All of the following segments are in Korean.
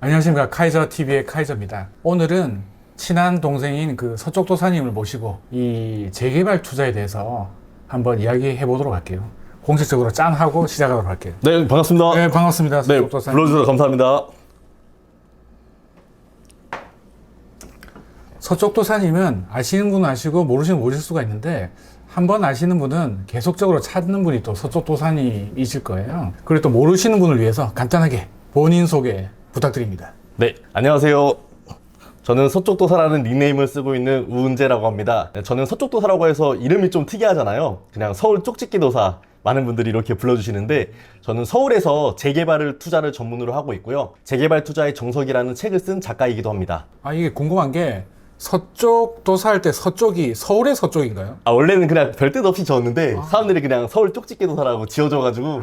안녕하십니까. 카이저TV의 카이저입니다. 오늘은 친한 동생인 그 서쪽 도사님을 모시고 이 재개발 투자에 대해서 한번 이야기해 보도록 할게요. 공식적으로 짠하고 시작하도록 할게요. 네, 반갑습니다. 네, 반갑습니다. 네, 서쪽 도사님. 불러주셔서 감사합니다. 서쪽 도사님은 아시는 분은 아시고 모르시는 분은 모르실 수가 있는데 한번 아시는 분은 계속적으로 찾는 분이 또 서쪽 도사님이실 거예요. 그리고 또 모르시는 분을 위해서 간단하게 본인 소개 부탁드립니다. 네, 안녕하세요. 저는 서쪽도사라는 닉네임을 쓰고 있는 우은재라고 합니다. 저는 서쪽도사라고 해서 이름이 좀 특이하잖아요. 그냥 서울 쪽집게도사, 많은 분들이 이렇게 불러주시는데, 저는 서울에서 재개발을 투자를 전문으로 하고 있고요. 재개발 투자의 정석이라는 책을 쓴 작가이기도 합니다. 아, 이게 궁금한 게 서쪽 도사할 때 서쪽이 서울의 서쪽인가요? 원래는 그냥 별 뜻 없이 지었는데 사람들이 그냥 서울 쪽집게도사라고 지어줘가지고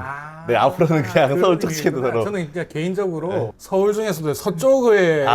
네, 앞으로는 그냥 서울 쪽집게도사로. 저는 그냥 개인적으로 서울 중에서도 서쪽에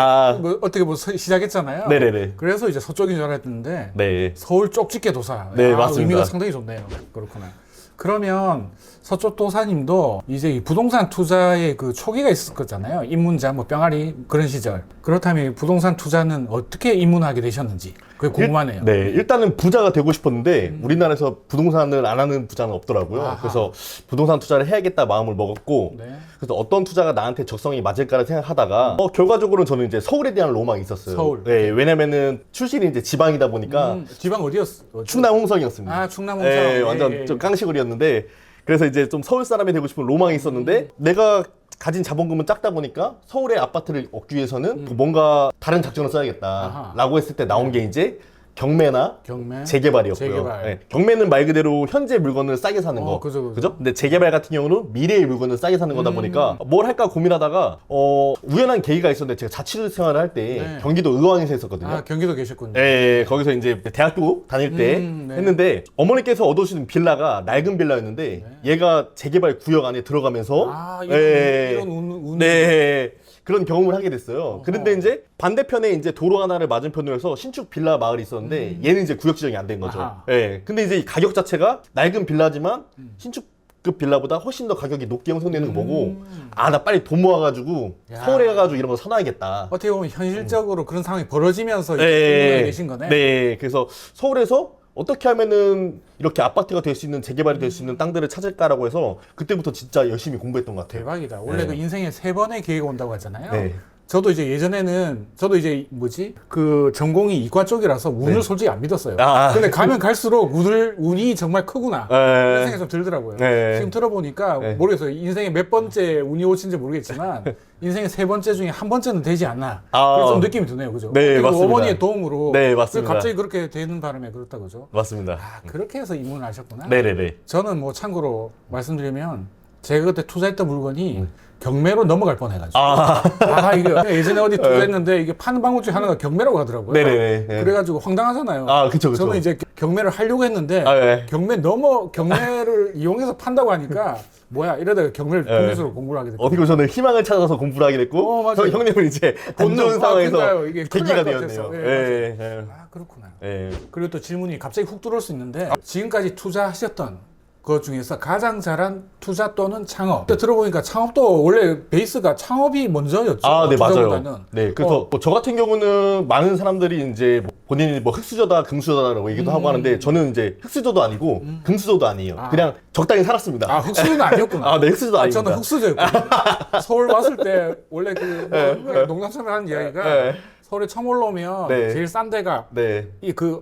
뭐 어떻게 뭐 시작했잖아요. 네네네. 그래서 이제 서쪽인 줄 알았는데 네. 서울 쪽집게도사. 네, 맞습니다. 의미가 상당히 좋네요. 그렇구나. 그러면 서쪽 도사님도 이제 이 부동산 투자의 그 초기가 있을 거잖아요. 입문자, 뭐 병아리 그런 시절. 그렇다면 부동산 투자는 어떻게 입문하게 되셨는지 그게 궁금하네요. 네, 일단은 부자가 되고 싶었는데 우리나라에서 부동산을 안 하는 부자는 없더라고요. 아하. 그래서 부동산 투자를 해야겠다 마음을 먹었고 네. 그래서 어떤 투자가 나한테 적성이 맞을까를 생각하다가 결과적으로는 저는 이제 서울에 대한 로망이 있었어요. 서울. 네, 왜냐면은 출신이 이제 지방이다 보니까 지방 어디였어? 충남 홍성이었습니다. 아, 충남 홍성. 네, 예, 완전 예, 예. 좀 깡시골이었는데 그래서 이제 좀 서울 사람이 되고 싶은 로망이 있었는데 내가 가진 자본금은 작다 보니까 서울의 아파트를 얻기 위해서는 뭔가 다른 작전을 아하. 써야겠다라고 했을 때 나온 게 이제 경매나 경매, 재개발이었고요. 재개발. 네, 경매는 말 그대로 현재 물건을 싸게 사는 거. 그죠. 근데 재개발 같은 경우는 미래의 물건을 싸게 사는 거다 보니까 뭘 할까 고민하다가 우연한 계기가 있었는데 제가 자취 생활을 할 때 네. 경기도 의왕에서 했었거든요. 아, 경기도 계셨군요. 예, 거기서 이제 대학교 다닐 때 네. 했는데 어머니께서 얻으신 빌라가 낡은 빌라였는데 얘가 재개발 구역 안에 들어가면서 아, 예, 이런 운. 네, 그런 경험을 하게 됐어요. 그런데 이제 반대편에 이제 도로 하나를 맞은편으로 해서 신축 빌라 마을이 있었는데 얘는 이제 구역 지정이 안 된 거죠. 아하. 예. 근데 이제 이 가격 자체가 낡은 빌라지만 신축급 빌라보다 훨씬 더 가격이 높게 형성되는 거 보고 아, 나 빨리 돈 모아가지고 야. 서울에 가가지고 이런 거 사놔야겠다. 어떻게 보면 현실적으로 그런 상황이 벌어지면서 네. 입문하게 되신 거네. 네. 그래서 서울에서 어떻게 하면은 이렇게 아파트가 될 수 있는 재개발이 될 수 있는 땅들을 찾을까라고 해서 그때부터 진짜 열심히 공부했던 것 같아요. 대박이다. 원래 네. 그 인생에 3번의 기회가 온다고 하잖아요. 네. 저도 이제 예전에는 그 전공이 이과 쪽이라서 운을 네. 솔직히 안 믿었어요. 아. 근데 가면 갈수록 운이 정말 크구나. 그런 네. 생각이 좀 들더라고요. 네. 지금 들어보니까 네. 모르겠어요. 인생에 몇 번째 운이 오신지 모르겠지만 인생의 3번째 중에 한 번째는 되지 않나. 그래서 좀 느낌이 드네요. 그죠? 네, 그리고 맞습니다. 어머니의 도움으로 네, 맞습니다. 갑자기 그렇게 되는 바람에 그렇다 그죠? 맞습니다. 아, 그렇게 해서 입문을 하셨구나. 네네네. 저는 뭐 참고로 말씀드리면 제가 그때 투자했던 물건이 경매로 넘어갈 뻔해가지고 이게 예전에 어디 투자했는데 이게 파는 방법 중에 하나가 경매라고 하더라고요. 네네네. 네. 그래가지고 황당하잖아요. 그쵸. 저는 이제 경매를 하려고 했는데 네. 경매를 이용해서 판다고 하니까 뭐야 이러다가 경매를 본인으로 공부를 하게 됐고 어떻게 보면 저는 희망을 찾아서 공부를 하게 됐고 맞아요. 형님은 이제 안 좋은 본능, 상황에서 그러니까요. 이게 큰일 계기가 날것 되었네요. 같아서. 예. 아 그렇구나. 예. 그리고 또 질문이 갑자기 훅 들어올 수 있는데 지금까지 투자하셨던 것 중에서 가장 잘한 투자 또는 창업. 근데 들어보니까 창업도 원래 베이스가 창업이 먼저였죠. 네, 투자보다는. 맞아요. 네, 그래서 저 같은 경우는 많은 사람들이 이제 본인이 뭐 흑수저다, 금수저다라고 얘기도 하고 하는데 저는 이제 흑수저도 아니고 금수저도 아니에요. 그냥 적당히 살았습니다. 아, 흑수저는 아니었구나. 네, 흑수저도 아닙니다. 저는 흑수저였거든요. 서울 왔을 때 원래 농담처럼 하는 이야기가 네. 서울에 처음 올라오면 네. 제일 싼 데가 네.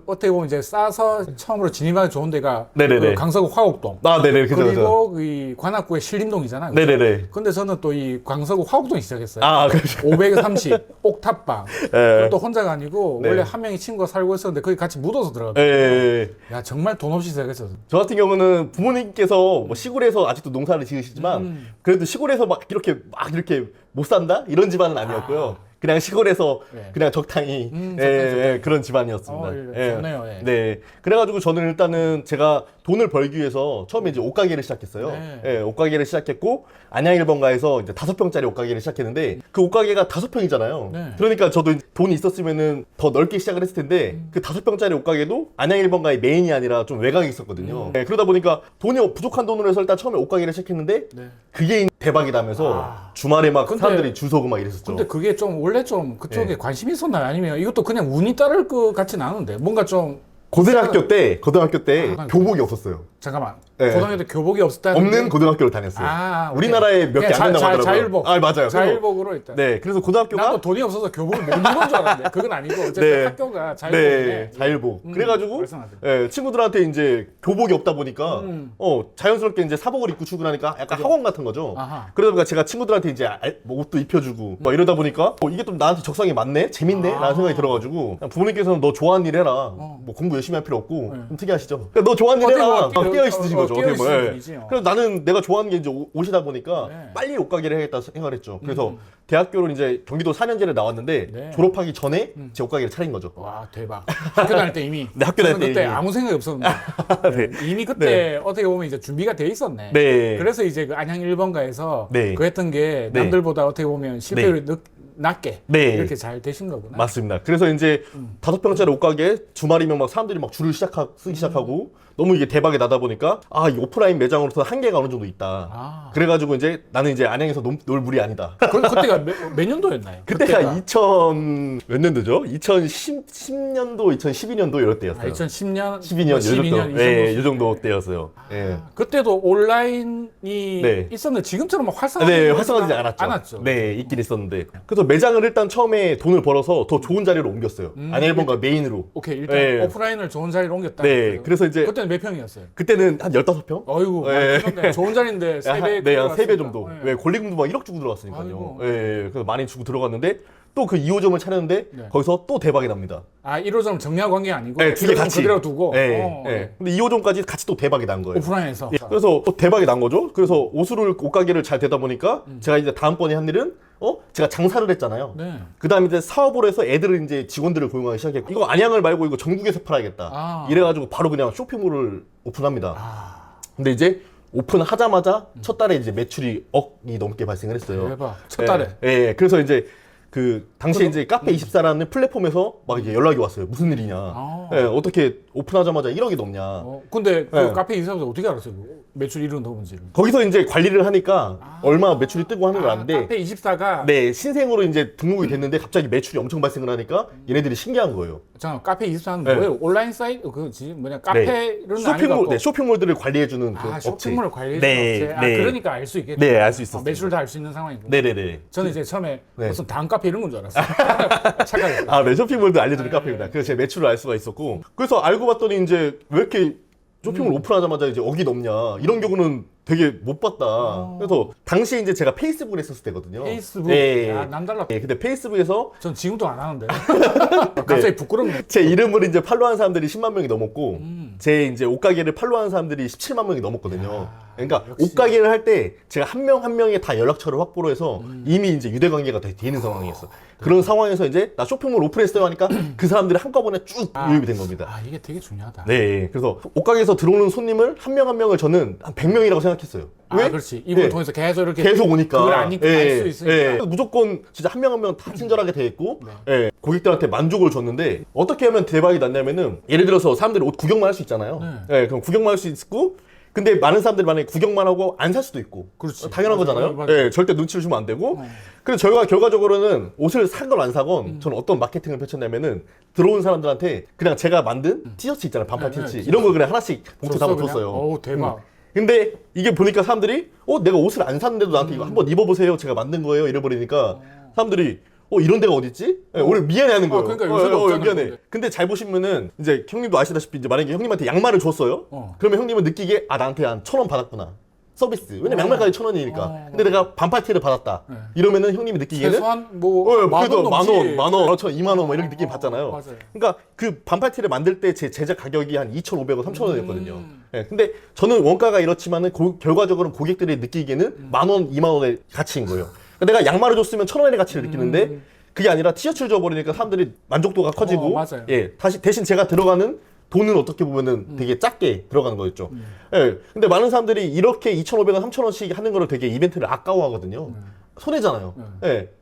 어떻게 보면 이제 싸서 처음으로 진입하기 좋은 데가 네네네. 그 강서구 화곡동. 네네, 그죠. 그리고 이 관악구의 신림동이잖아요. 그죠? 네네네. 근데 저는 또 이 광서구 화곡동에 시작했어요. 그렇죠. 530 옥탑방. 네. 그것도 혼자가 아니고 네. 원래 한 명이 친구가 살고 있었는데 거기 같이 묻어서 들어갔거든요. 예. 야 정말 돈 없이 시작했어. 저 같은 경우는 부모님께서 뭐 시골에서 아직도 농사를 지으시지만 그래도 시골에서 막 이렇게 못 산다 이런 집안은 아니었고요. 그냥 시골에서 네. 그냥 적당히 적당히. 그런 집안이었습니다. 좋네요. 예. 네. 그래가지고 저는 일단은 제가 돈을 벌기 위해서 처음에 이제 옷가게를 시작했어요. 네. 예, 옷가게를 시작했고 안양 1번가에서 이제 5평짜리 옷가게를 시작했는데 그 옷가게가 5평이잖아요. 네. 그러니까 저도 돈이 있었으면은 더 넓게 시작을 했을 텐데 그 5평짜리 옷가게도 안양 1번가의 메인이 아니라 좀 외곽에 있었거든요. 네, 그러다 보니까 돈이 부족한 돈으로 해서 일단 처음에 옷가게를 시작했는데 네. 그게 대박이다 하면서 아. 주말에 막 근데- 사람들이 줄 서고 막 이랬었죠. 근데 그게 좀 원래 좀 그쪽에 네. 관심이 있었나요? 아니면 이것도 그냥 운이 따를 것 같진 않은데 뭔가 좀 고등학교 때 아, 교복이 없었어요. 잠깐만 네. 고등학교 때 교복이 없었다는 없는 게- 고등학교를 다녔어요. 아, 오케이. 우리나라에 몇 개 그냥 안 된다고 하더라고요. 자율복. 아, 맞아요. 자율복으로 일단. 네, 그래서 고등학교가 나도 돈이 없어서 교복을 못 입은 줄 알았는데 그건 아니고 어쨌든 네. 학교가 자율복이네. 네, 자율복. 그래가지고 말씀하세요. 예, 친구들한테 이제 교복이 없다 보니까 음. 자연스럽게 이제 사복을 입고 출근하니까 약간 학원 같은 거죠. 아하. 그러다 보니까 제가 친구들한테 이제 뭐 옷도 입혀주고 막 이러다 보니까 이게 좀 나한테 적성이 맞네, 재밌네 아. 라는 생각이 들어가지고 그냥 부모님께서는 너 좋아하는 일 해라. 뭐 공부 열심히 할 필요 없고 네. 좀 특이하시죠. 그러니까 너 좋아하는 일 어떻게 해라. 보면 깨어 있으신 거죠. 깨어 어떻게 보면. 있으신 예. 분이지, 그래서 나는 내가 좋아하는 게 이제 옷이다 보니까 네. 빨리 옷가게를 해야겠다 생각을 했죠. 그래서 대학교를 이제 경기도 4년제를 나왔는데 네. 졸업하기 전에 제 옷가게를 차린 거죠. 와 대박. 학교 다닐 때 이미. 네, 학교 다닐 때 그때 이미. 아무 생각이 없었는데 네. 이미 그때 어떻게 보면 이제 준비가 돼 있었네. 네. 그래서 이제 그 안양 1번가에서 네. 그 했던 게 네. 남들보다 어떻게 보면 실패율이 낮게 네. 이렇게 잘 되신 거구나. 맞습니다. 그래서 이제 5평짜리 옷가게 주말이면 막 사람들이 막 줄을 쓰기 시작하고 너무 이게 대박이 나다 보니까 이 오프라인 매장으로서 한계가 어느 정도 있다. 아. 그래가지고 이제 나는 이제 안양에서 놀 물이 아니다. 그때가 몇 년도였나요? 그때가 2000 몇 년도죠? 2010년도, 2012년도 이럴 때였어요. 2010년, 12년, 12년 네, 이 정도 때였어요. 예. 그때도 온라인이 네. 있었는데 지금처럼 막 활성화되지 네, 활성화되지 않았죠. 네, 있긴 있었는데. 그래서 매장을 일단 처음에 돈을 벌어서 더 좋은 자리로 옮겼어요. 안양 1번가 메인으로. 오케이 일단 네. 오프라인을 좋은 자리로 옮겼다. 네, 그래서 이제 그때는 몇 평이었어요? 그때는 한 15평? 어이구 네. 많이 좋은 자리인데 세배 네, 한 3배 정도. 네, 권리금도 막 1억 주고 들어갔으니까요. 아이고. 네, 그래서 많이 주고 들어갔는데 또 그 2호점을 차렸는데 네. 거기서 또 대박이 납니다. 1호점 정리하고 간 게 아니고 네, 두 개 1호점 같이. 그대로 두고 네, 네. 근데 2호점까지 같이 또 대박이 난 거예요. 오프라인에서 그래서 또 대박이 난 거죠. 그래서 옷가게를 잘 되다 보니까 제가 이제 다음번에 한 일은 제가 장사를 했잖아요. 네. 그 다음에 이제 사업을 해서 애들을 이제 직원들을 고용하기 시작했고 이거 안양을 말고 이거 전국에서 팔아야겠다. 아. 이래가지고 바로 그냥 쇼핑몰을 오픈합니다. 아 근데 이제 오픈하자마자 첫 달에 이제 매출이 억이 넘게 발생을 했어요. 대박 첫 달에 예, 예. 그래서 이제 그 당시에 이제 카페24라는 플랫폼에서 막 이제 연락이 왔어요. 무슨 일이냐. 아. 예, 어떻게 오픈하자마자 1억이 넘냐. 근데 그 네. 카페 이사람들 어떻게 알았어요? 매출 1억 넘은지를 거기서 이제 관리를 하니까 얼마 매출이 뜨고 하는 걸 아는데 카페 24가 네, 신생으로 이제 등록이 됐는데 갑자기 매출이 엄청 발생을 하니까 얘네들이 신기한 거예요. 잠깐 카페 24는 네. 뭐예요? 온라인 사이트 그지 뭐냐 카페는 쇼핑몰, 네, 쇼핑몰들을 관리해주는 그 업체. 쇼핑몰을 관리해주는 네, 업체. 네. 그러니까 알 수 있겠네. 네, 알 수 있었어요. 매출 다 알 수 있는 상황이고. 네네네. 저는 이제 처음에 네. 무슨 다음 카페 이런 건 줄 알았어요. 착각했어요. 네, 쇼핑몰도 알려주는 카페입니다. 그래서 제 매출을 알 수가 있었고. 그래서 알고 봤더니 이제 왜 이렇게 쇼핑몰 오픈하자마자 이제 억이 넘냐. 이런 경우는 되게 못 봤다. 그래서 당시에 이제 제가 페이스북을 했었을 때거든요. 페이스북. 네. 야, 남달랐다. 네, 근데 페이스북에서 전 지금도 안 하는데. 갑자기 부끄럽네. 제 이름을 이제 팔로우하는 사람들이 10만 명이 넘었고, 제 이제 옷가게를 팔로우하는 사람들이 17만 명이 넘었거든요. 그러니까 역시. 옷가게를 할 때 제가 한 명 한 명의 다 연락처를 확보를 해서 이미 이제 유대 관계가 돼 있는 상황이었어. 그런 상황에서 이제 나 쇼핑몰 오픈했어요 하니까 그 사람들이 한꺼번에 쭉 유입이 된 겁니다. 이게 되게 중요하다. 네, 그래서 옷가게에서 들어오는 손님을 한 명 한 명을 저는 한 100명이라고 생각했어요. 왜? 그렇지. 이분을 네. 통해서 계속 이렇게 계속 오니까. 그걸 아니까 알 수 있으니까. 무조건 진짜 한 명 한 명 다 친절하게 돼 있고, 고객들한테 만족을 줬는데, 어떻게 하면 대박이 났냐면은, 예를 들어서 사람들이 옷 구경만 할 수 있잖아요. 그럼 구경만 할 수 있고, 근데 많은 사람들이 만약에 구경만 하고 안 살 수도 있고. 그렇지. 당연한 맞아, 거잖아요. 맞아. 예, 절대 눈치를 주면 안 되고. 그래서 저희가 결과적으로는 옷을 사건 안 사건, 저는 어떤 마케팅을 펼쳤냐면은, 들어온 사람들한테 그냥 제가 만든 티셔츠 있잖아요. 반팔 네, 티셔츠. 네, 이런 걸 그냥 하나씩 봉투 줬어, 담아줬어요. 그냥? 어우, 대박. 근데 이게 보니까 사람들이 내가 옷을 안 샀는데도 나한테 이거 한번 입어보세요. 제가 만든 거예요. 이래버리니까 사람들이 이런 데가 어딨지? 오늘 미안해하는 거예요. 그러니까 요새는 없잖아, 미안해. 근데. 근데 잘 보시면은 이제 형님도 아시다시피 이제 만약에 형님한테 양말을 줬어요. 그러면 형님은 느끼기에 나한테 한 1,000원 받았구나. 서비스. 왜냐면 양말까지 1,000원이니까. 근데 내가 반팔티를 받았다. 이러면은 형님이 느끼기에는 최소한 뭐 그래도 만 원, 만 원, 2만 원, 뭐 이렇게 느낌 받잖아요. 맞아요. 그러니까 그 반팔티를 만들 때 제 제작 가격이 한 2,500원, 3,000원이었거든요. 근데 저는 원가가 이렇지만은 결과적으로는 고객들이 느끼기에는 만 원, 2만 원의 가치인 거예요. 그러니까 내가 양말을 줬으면 1,000원의 가치를 느끼는데 그게 아니라 티셔츠를 줘버리니까 사람들이 만족도가 커지고, 맞아요. 대신 제가 들어가는 돈은 어떻게 보면은 되게 작게 들어가는 거였죠. 근데 많은 사람들이 이렇게 2,500원, 3,000원씩 하는 거를 되게 이벤트를 아까워하거든요. 손해잖아요.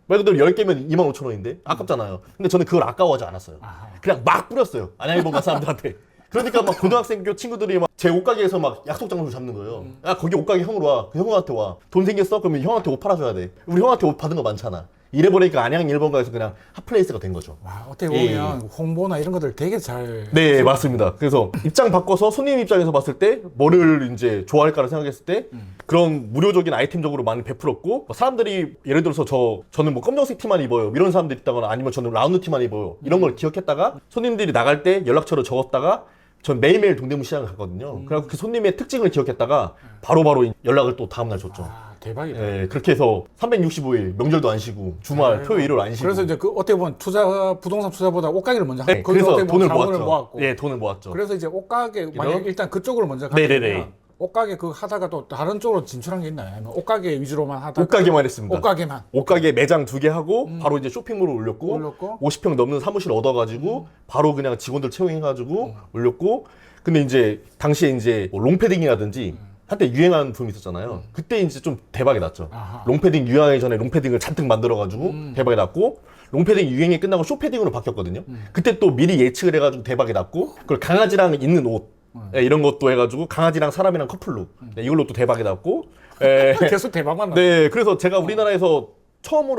말 그대로 10개면 25,000원인데 아깝잖아요. 근데 저는 그걸 아까워하지 않았어요. 그냥 막 뿌렸어요. 안양일본가 사람들한테. 그러니까 막 고등학생교 친구들이 막 제 옷가게에서 막 약속 장소를 잡는 거예요. 야, 거기 옷가게 형으로 와. 그 형한테 와. 돈 생겼어? 그러면 형한테 옷 팔아줘야 돼. 우리 형한테 옷 받은 거 많잖아. 이래 보니까 안양 1번가에서 그냥 핫플레이스가 된 거죠. 와, 어떻게 보면 홍보나 이런 것들 되게 잘. 네, 맞습니다. 그래서 입장 바꿔서 손님 입장에서 봤을 때 뭐를 이제 좋아할까를 생각했을 때 그런 무료적인 아이템적으로 많이 베풀었고, 사람들이 예를 들어서 저는 뭐 검정색 티만 입어요 이런 사람들이 있다거나, 아니면 저는 라운드 티만 입어요 이런 걸 기억했다가 손님들이 나갈 때 연락처를 적었다가 전 매일매일 동대문 시장을 갔거든요. 그래서 그 손님의 특징을 기억했다가 바로바로 연락을 또 다음날 줬죠. 아, 대박이다. 예, 그렇게 해서 365일 명절도 안 쉬고 주말 토요일 일요일 안 쉬고. 그래서 이제 그 어떻게 보면 부동산 투자보다 옷가게를 먼저 네, 거기서 그래서 어떻게 보면 돈을 자본을 모았죠. 모았고. 예, 돈을 모았죠. 그래서 이제 옷가게 만약 일단 그쪽으로 먼저 가게 네네네. 되면 옷가게 그 하다가 또 다른 쪽으로 진출한 게 있나요? 아니면 옷가게 위주로만 하다가 옷가게만 했습니다. 옷가게만. 옷가게 매장 2개 하고 바로 이제 쇼핑몰을 올렸고 50평 넘는 사무실 얻어가지고 바로 그냥 직원들 채용해가지고 올렸고. 근데 이제 당시에 이제 뭐 롱패딩이라든지 한때 유행하는 붐이 있었잖아요. 그때 이제 좀 대박이 났죠. 아하. 롱패딩 유행하기 전에 롱패딩을 잔뜩 만들어가지고 대박이 났고, 롱패딩 유행이 끝나고 쇼패딩으로 바뀌었거든요. 그때 또 미리 예측을 해가지고 대박이 났고, 그걸 강아지랑 있는 옷 예, 이런 것도 해가지고 강아지랑 사람이랑 커플룩 네, 이걸로 또 대박이 났고. 예. 계속 대박만 나. 네, 그래서 제가 우리나라에서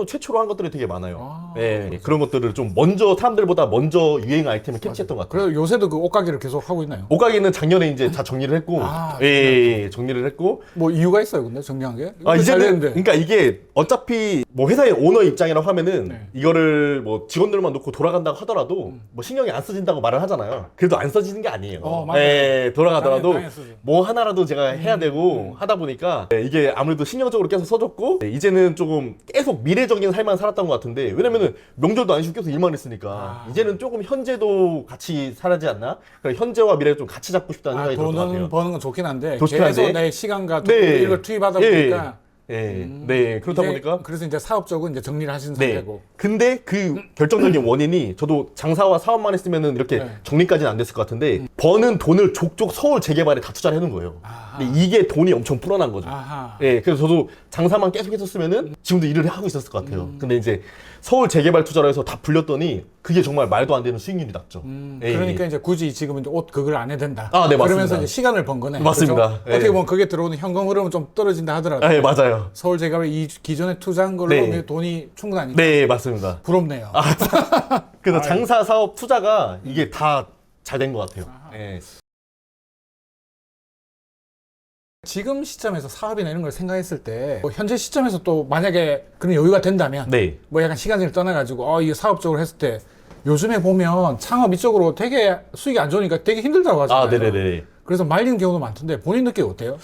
최초로 한 것들이 되게 많아요. 아, 네, 그런 것들을 좀 먼저 사람들보다 먼저 유행 아이템을 캐치했던 것 같아요. 그래서 요새도 그 옷가게를 계속 하고 있나요? 옷가게는 작년에 이제 다 정리를 했고, 아, 예, 정리를 했고. 뭐 이유가 있어요, 근데 정리한 게? 아, 잘 이제는, 되는데. 그러니까 이게 어차피 뭐 회사의 오너 입장이라고 하면은 네. 이거를 뭐 직원들만 놓고 돌아간다고 하더라도 뭐 신경이 안 써진다고 말을 하잖아요. 그래도 안 써지는 게 아니에요. 맞아요. 예, 돌아가더라도 당연히 쓰죠. 뭐 하나라도 제가 해야 되고 하다 보니까 이게 아무래도 신경적으로 계속 써줬고, 이제는 조금 계속 미래적인 삶만 살았던 것 같은데, 왜냐면은 명절도 안 쉬고 계속 일만 했으니까 이제는 조금 현재도 같이 살아지 않나? 그러니까 현재와 미래를 좀 같이 잡고 싶다는 생각이 들것 돈은 같아요. 버는 건 좋긴 한데 좋긴 계속 한데. 내 시간과 돈 네. 이걸 투입하다 예. 보니까 네, 그렇다 이제 보니까. 그래서 이제 사업적으로 이제 정리를 하신 네. 상태고. 근데 그 결정적인 원인이, 저도 장사와 사업만 했으면은 이렇게 네. 정리까지는 안 됐을 것 같은데, 버는 돈을 족족 서울 재개발에 다 투자를 해놓은 거예요. 아하. 근데 이게 돈이 엄청 불어난 거죠. 아하. 예, 그래서 저도 장사만 계속 했었으면은 지금도 일을 하고 있었을 것 같아요. 근데 이제 서울 재개발 투자로 해서 다 불렸더니 그게 정말 말도 안 되는 수익률이 났죠. 예, 그러니까 예. 이제 굳이 지금 이제 옷 그걸 안 해야 된다. 아, 네, 그러면서 맞습니다. 이제 시간을 번 거네. 맞습니다. 그죠? 예. 어떻게 보면 그게 들어오는 현금 흐름은 좀 떨어진다 하더라도 아, 예, 맞아요. 서울 재개발 이 기존에 투자한 걸로 네. 돈이 충분하니까 네, 맞습니다. 부럽네요. 그래서 장사, 사업, 투자가 이게 다 잘 된 것 같아요. 예. 지금 시점에서 사업이나 이런 걸 생각했을 때뭐 현재 시점에서 또 만약에 그런 여유가 된다면 네. 뭐 약간 시간을 떠나가지고 이거 사업적으로 했을 때 요즘에 보면 창업 이쪽으로 되게 수익이 안 좋으니까 되게 힘들다고 하잖아요. 아, 네네네. 그래서 말리는 경우도 많던데 본인 느낌 어때요?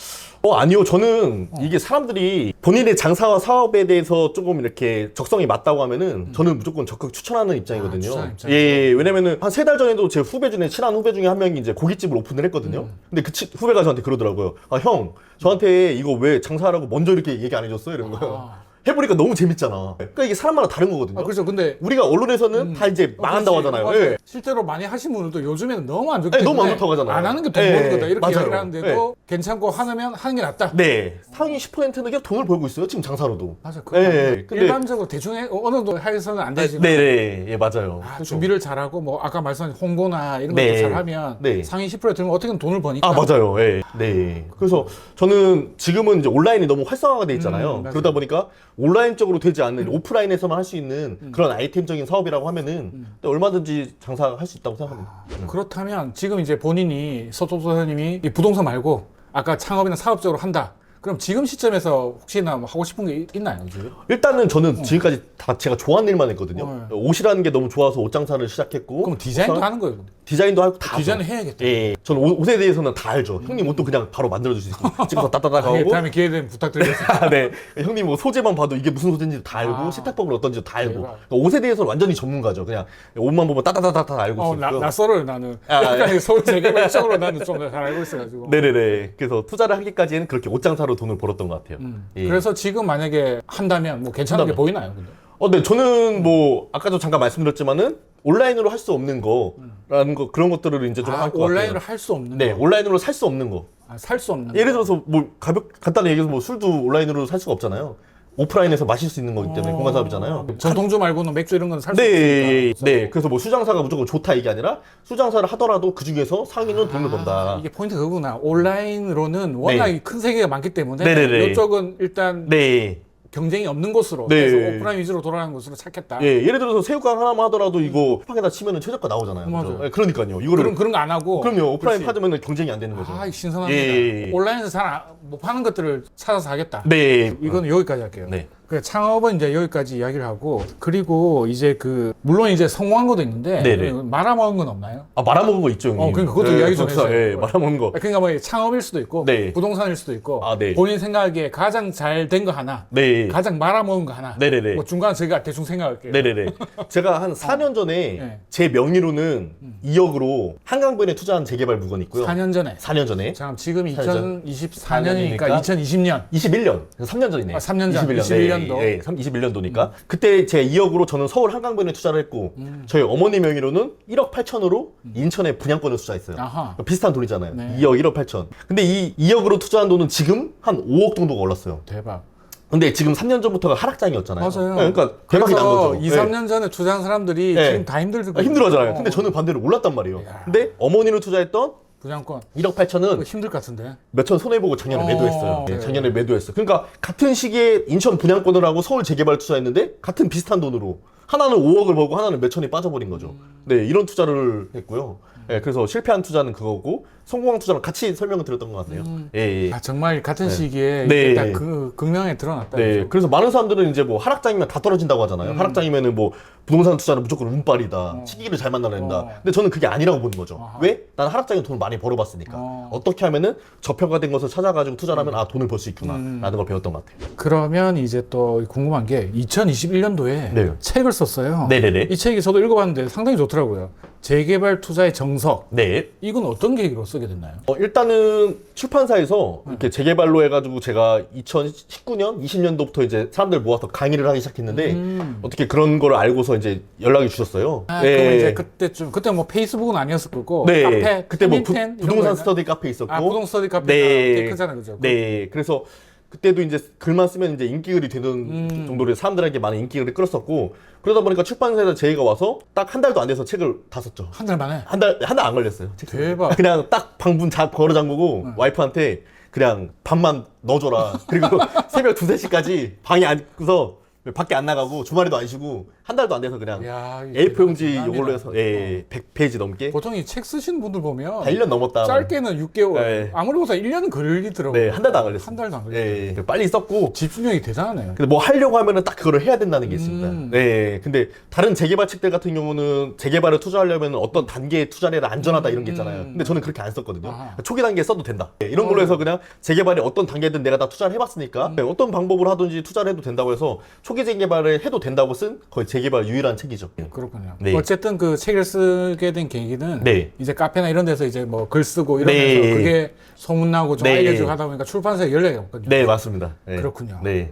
아니요. 저는 이게 사람들이 본인의 장사와 사업에 대해서 조금 이렇게 적성이 맞다고 하면은 저는 무조건 적극 추천하는 입장이거든요. 추천하는 입장이죠. 예, 왜냐면은 한 3달 전에도 제 후배 중에, 친한 후배 중에 한 명이 이제 고깃집을 오픈을 했거든요. 근데 그 후배가 저한테 그러더라고요. 아, 형, 저한테 이거 왜 장사하라고 먼저 이렇게 얘기 안 해줬어요? 이런 거예요. 해보니까 너무 재밌잖아. 그러니까 이게 사람마다 다른 거거든요. 그렇죠. 근데 우리가 언론에서는 다 이제 망한다고 그렇지. 하잖아요. 맞아요. 예. 실제로 많이 하신 분들도 요즘에는 너무 안 좋기 네, 때문에 너무 안 좋다고 하잖아요. 안 하는 게 돈 예, 버는 거다 이렇게 맞아요. 이야기를 하는데도 괜찮고 하면 하는 게 낫다. 네. 상위 10%는 그냥 돈을 벌고 있어요. 지금 장사로도. 맞아. 그거 예, 근데- 일반적으로 대충 어느 정도 해서는 안 되지만 네네. 예, 맞아요. 준비를 잘하고 뭐 아까 말씀하신 홍보나 이런 네. 것도 잘하면 네. 상위 10% 들면 어떻게든 돈을 버니까. 아, 맞아요. 예. 네. 그래서 저는 지금은 이제 온라인이 너무 활성화가 돼 있잖아요. 맞아요. 그러다 보니까 온라인적으로 되지 않는 오프라인에서만 할 수 있는 그런 아이템적인 사업이라고 하면은 얼마든지 장사할 수 있다고 생각합니다. 그렇다면 지금 이제 본인이 서쪽 소장님이 이 부동산 말고 아까 창업이나 사업적으로 한다. 그럼 지금 시점에서 혹시나 뭐 하고 싶은 게 있나요? 지금? 일단은 저는 지금까지 다 제가 좋아하는 일만 했거든요. 옷이라는 게 너무 좋아서 옷 장사를 시작했고. 그럼 디자인도 우선 하는 거예요. 근데. 디자인도 하고 다 디자인을 하죠. 해야겠다. 예. 저는 옷에 대해서는 다 알죠. 형님 옷도 그냥 바로 만들어줄 수 있고 찍어서 따따따 예, 하고. 다음에 기회 되면 부탁드리겠습니다. 아, 네. 형님 뭐 소재만 봐도 이게 무슨 소재인지 다 알고 아. 세탁법을 어떤지 다 알고. 대박. 그러니까 옷에 대해서는 완전히 전문가죠. 그냥 옷만 보면 따따따따 알고 있어요. 낯설어요 나는. 아, 약간 서울 재개발 쪽으로 나는 좀 잘 알고 있어가지고. 네네네. 그래서 투자를 하기까지는 그렇게 옷 장사로 돈을 벌었던 것 같아요. 예. 그래서 지금 만약에 한다면 뭐 괜찮은 게 한다면. 보이나요? 근데? 네. 저는 뭐 아까도 잠깐 말씀드렸지만은 온라인으로 할 수 없는 거라는 거, 그런 것들을 이제 좀 할 것 같아요. 온라인으로 할 수 없는 네, 거. 온라인으로 살 수 없는 거. 살 수 없는 예를 들어서 뭐 간단히 얘기해서 뭐 술도 온라인으로 살 수가 없잖아요. 오프라인에서 마실 수 있는 거기 때문에 공간 사업이잖아요. 전통주 말고는 맥주 이런 거는 살 수 네, 없으니까. 네. 그래서 뭐 수장사가 무조건 좋다 이게 아니라 수장사를 하더라도 그 중에서 상위는 돈을 번다. 이게 포인트 그거구나. 온라인으로는 워낙 네. 큰 세계가 많기 때문에 네네네. 이쪽은 일단 네. 경쟁이 없는 곳으로 네. 그래서 오프라인 위주로 돌아가는 곳으로 찾겠다. 예, 예를 들어서 새우깡 하나만 하더라도 이거 쿠팡에다 치면은 최저가 나오잖아요. 맞아요. 그죠? 예, 그러니까요. 이거를 그런 거 안 하고. 그럼요. 오프라인 그렇지. 파자면 경쟁이 안 되는 거죠. 아, 이거 신선합니다. 예. 온라인에서 잘 못 파는 것들을 찾아서 하겠다. 네. 이건 여기까지 할게요. 네. 그 창업은 이제 여기까지 이야기를 하고 그리고 이제 그 물론 이제 성공한 것도 있는데 네네. 말아먹은 건 없나요? 아, 말아먹은 거 있죠, 형님. 그러니까 그것도 이야기 좀 그렇죠. 해주세요. 예, 말아먹은 거. 그러니까 뭐 창업일 수도 있고 네. 부동산일 수도 있고 아, 네. 본인 생각에 가장 잘 된 거 하나 네. 가장 말아먹은 거 하나 네네네. 뭐 중간 저희가 대충 생각할게요. 네네네. 제가 한 4년 전에 네. 제 명의로는 2억으로 한강변에 투자한 재개발 물건이 있고요. 4년 전에 4년 전에. 잠깐 지금이 4년 2024년이니까 전. 2020년 21년. 3년 전이네요. 3년 전 21년. 21년도 네, 21년도니까. 그때 제 2억으로 저는 서울 한강변에 투자를 했고 저희 어머니 명의로는 1억 8천으로 인천에 분양권을 투자했어요. 아하. 비슷한 돈이잖아요. 네. 2억 1억 8천. 근데 이 2억으로 투자한 돈은 지금 한 5억 정도가 올랐어요. 대박. 근데 지금 3년 전부터가 하락장이었잖아요. 맞아요. 네, 그러니까 대박이 난 거죠. 2, 3년 전에 투자한 사람들이 네. 지금 다 힘들거든요. 아, 힘들어하잖아요. 근데 저는 반대로 올랐단 말이에요. 야. 근데 어머니로 투자했던 분양권 1억 그거 8천은 힘들 것 같은데. 몇천 손해보고 작년에 매도했어요. 네. 작년에 매도했어요. 그러니까 같은 시기에 인천 분양권을 하고 서울 재개발 투자했는데 같은 비슷한 돈으로 하나는 5억을 벌고 하나는 몇천이 빠져버린 거죠. 네, 이런 투자를 했고요. 네, 그래서 실패한 투자는 그거고 성공한 투자는 같이 설명을 드렸던 것 같네요. 예, 예. 아, 정말 같은 시기에 네. 이게 딱그 극명하게 드러났다. 네, 그죠? 그래서 많은 사람들은 이제 뭐 하락장이면 다 떨어진다고 하잖아요. 하락장이면은 뭐 부동산 투자는 무조건 운빨이다. 시기를 잘 만나야 된다. 근데 저는 그게 아니라고 보는 거죠. 아하. 왜? 난 하락장에 돈을 많이 벌어봤으니까. 어떻게 하면은 저평가된 것을 찾아가지고 투자를 하면 아, 돈을 벌 수 있구나. 라는 걸 배웠던 것 같아요. 그러면 이제 또 궁금한 게 2021년도에 네. 책을 썼어요. 네네네. 이 책이 저도 읽어봤는데 상당히 좋더라고요. 재개발 투자의 정석. 네. 이건 어떤 계기로 쓰게 됐나요? 일단은 출판사에서 이렇게 재개발로 해가지고 제가 2019년, 20년도부터 이제 사람들 모아서 강의를 하기 시작했는데 어떻게 그런 걸 알고서 이제 연락이 주셨어요. 아, 네. 그러면 이제 그때쯤 그때 뭐 페이스북은 아니었을 거고 네. 카페, 그때 뭐 페미텐 이런 부동산 거였나? 스터디 카페 있었고. 아, 부동산 스터디 카페가 네. 되게 크잖아요, 그죠? 네. 그래서 그때도 이제 글만 쓰면 이제 인기글이 되는 정도로 사람들에게 많은 인기글을 끌었었고 그러다 보니까 출판사에서 제의가 와서 딱 한 달도 안 돼서 책을 다 썼죠. 한 달 만에. 한 달 안 걸렸어요. 책 쓰는데. 대박. 그냥 딱 방문 걸어 잠그고 와이프한테 그냥 밥만 넣어줘라. 그리고 새벽 2, 3시까지 방에 앉고서 밖에 안 나가고 주말에도 안 쉬고 한 달도 안 돼서 그냥 야, A4 용지 대단합니다. 이걸로 해서 예, 100페이지 넘게 보통 이 책 쓰시는 분들 보면 다 1년 넘었다. 짧게는 6개월, 네. 아무리 보다 1년은 걸리더라고요. 네, 한 달도 안 걸렸어요. 한 달도 안 걸렸어요. 예, 예. 빨리 썼고 집중력이 대단하네요. 근데 뭐 하려고 하면은 딱 그거를 해야 된다는 게 있습니다. 네. 근데 다른 재개발 책들 같은 경우는 재개발에 투자하려면 어떤 단계에 투자를 해야 안전하다 이런 게 있잖아요. 근데 저는 그렇게 안 썼거든요. 아하. 초기 단계에 써도 된다. 네, 이런 걸로 해서 그냥 재개발에 어떤 단계든 내가 다 투자를 해봤으니까 네, 어떤 방법으로 하든지 투자를 해도 된다고 해서 초기 재개발을 해도 된다고 쓴 거의 재개발 유일한 책이죠. 그렇군요. 네. 어쨌든 그 책을 쓰게 된 계기는 네. 이제 카페나 이런 데서 이제 뭐 글 쓰고 이러면서 네. 그게 소문나고 좀 네. 알려지고 하다 보니까 출판사에 연락이 왔거든요. 네, 맞습니다. 네. 그렇군요. 네.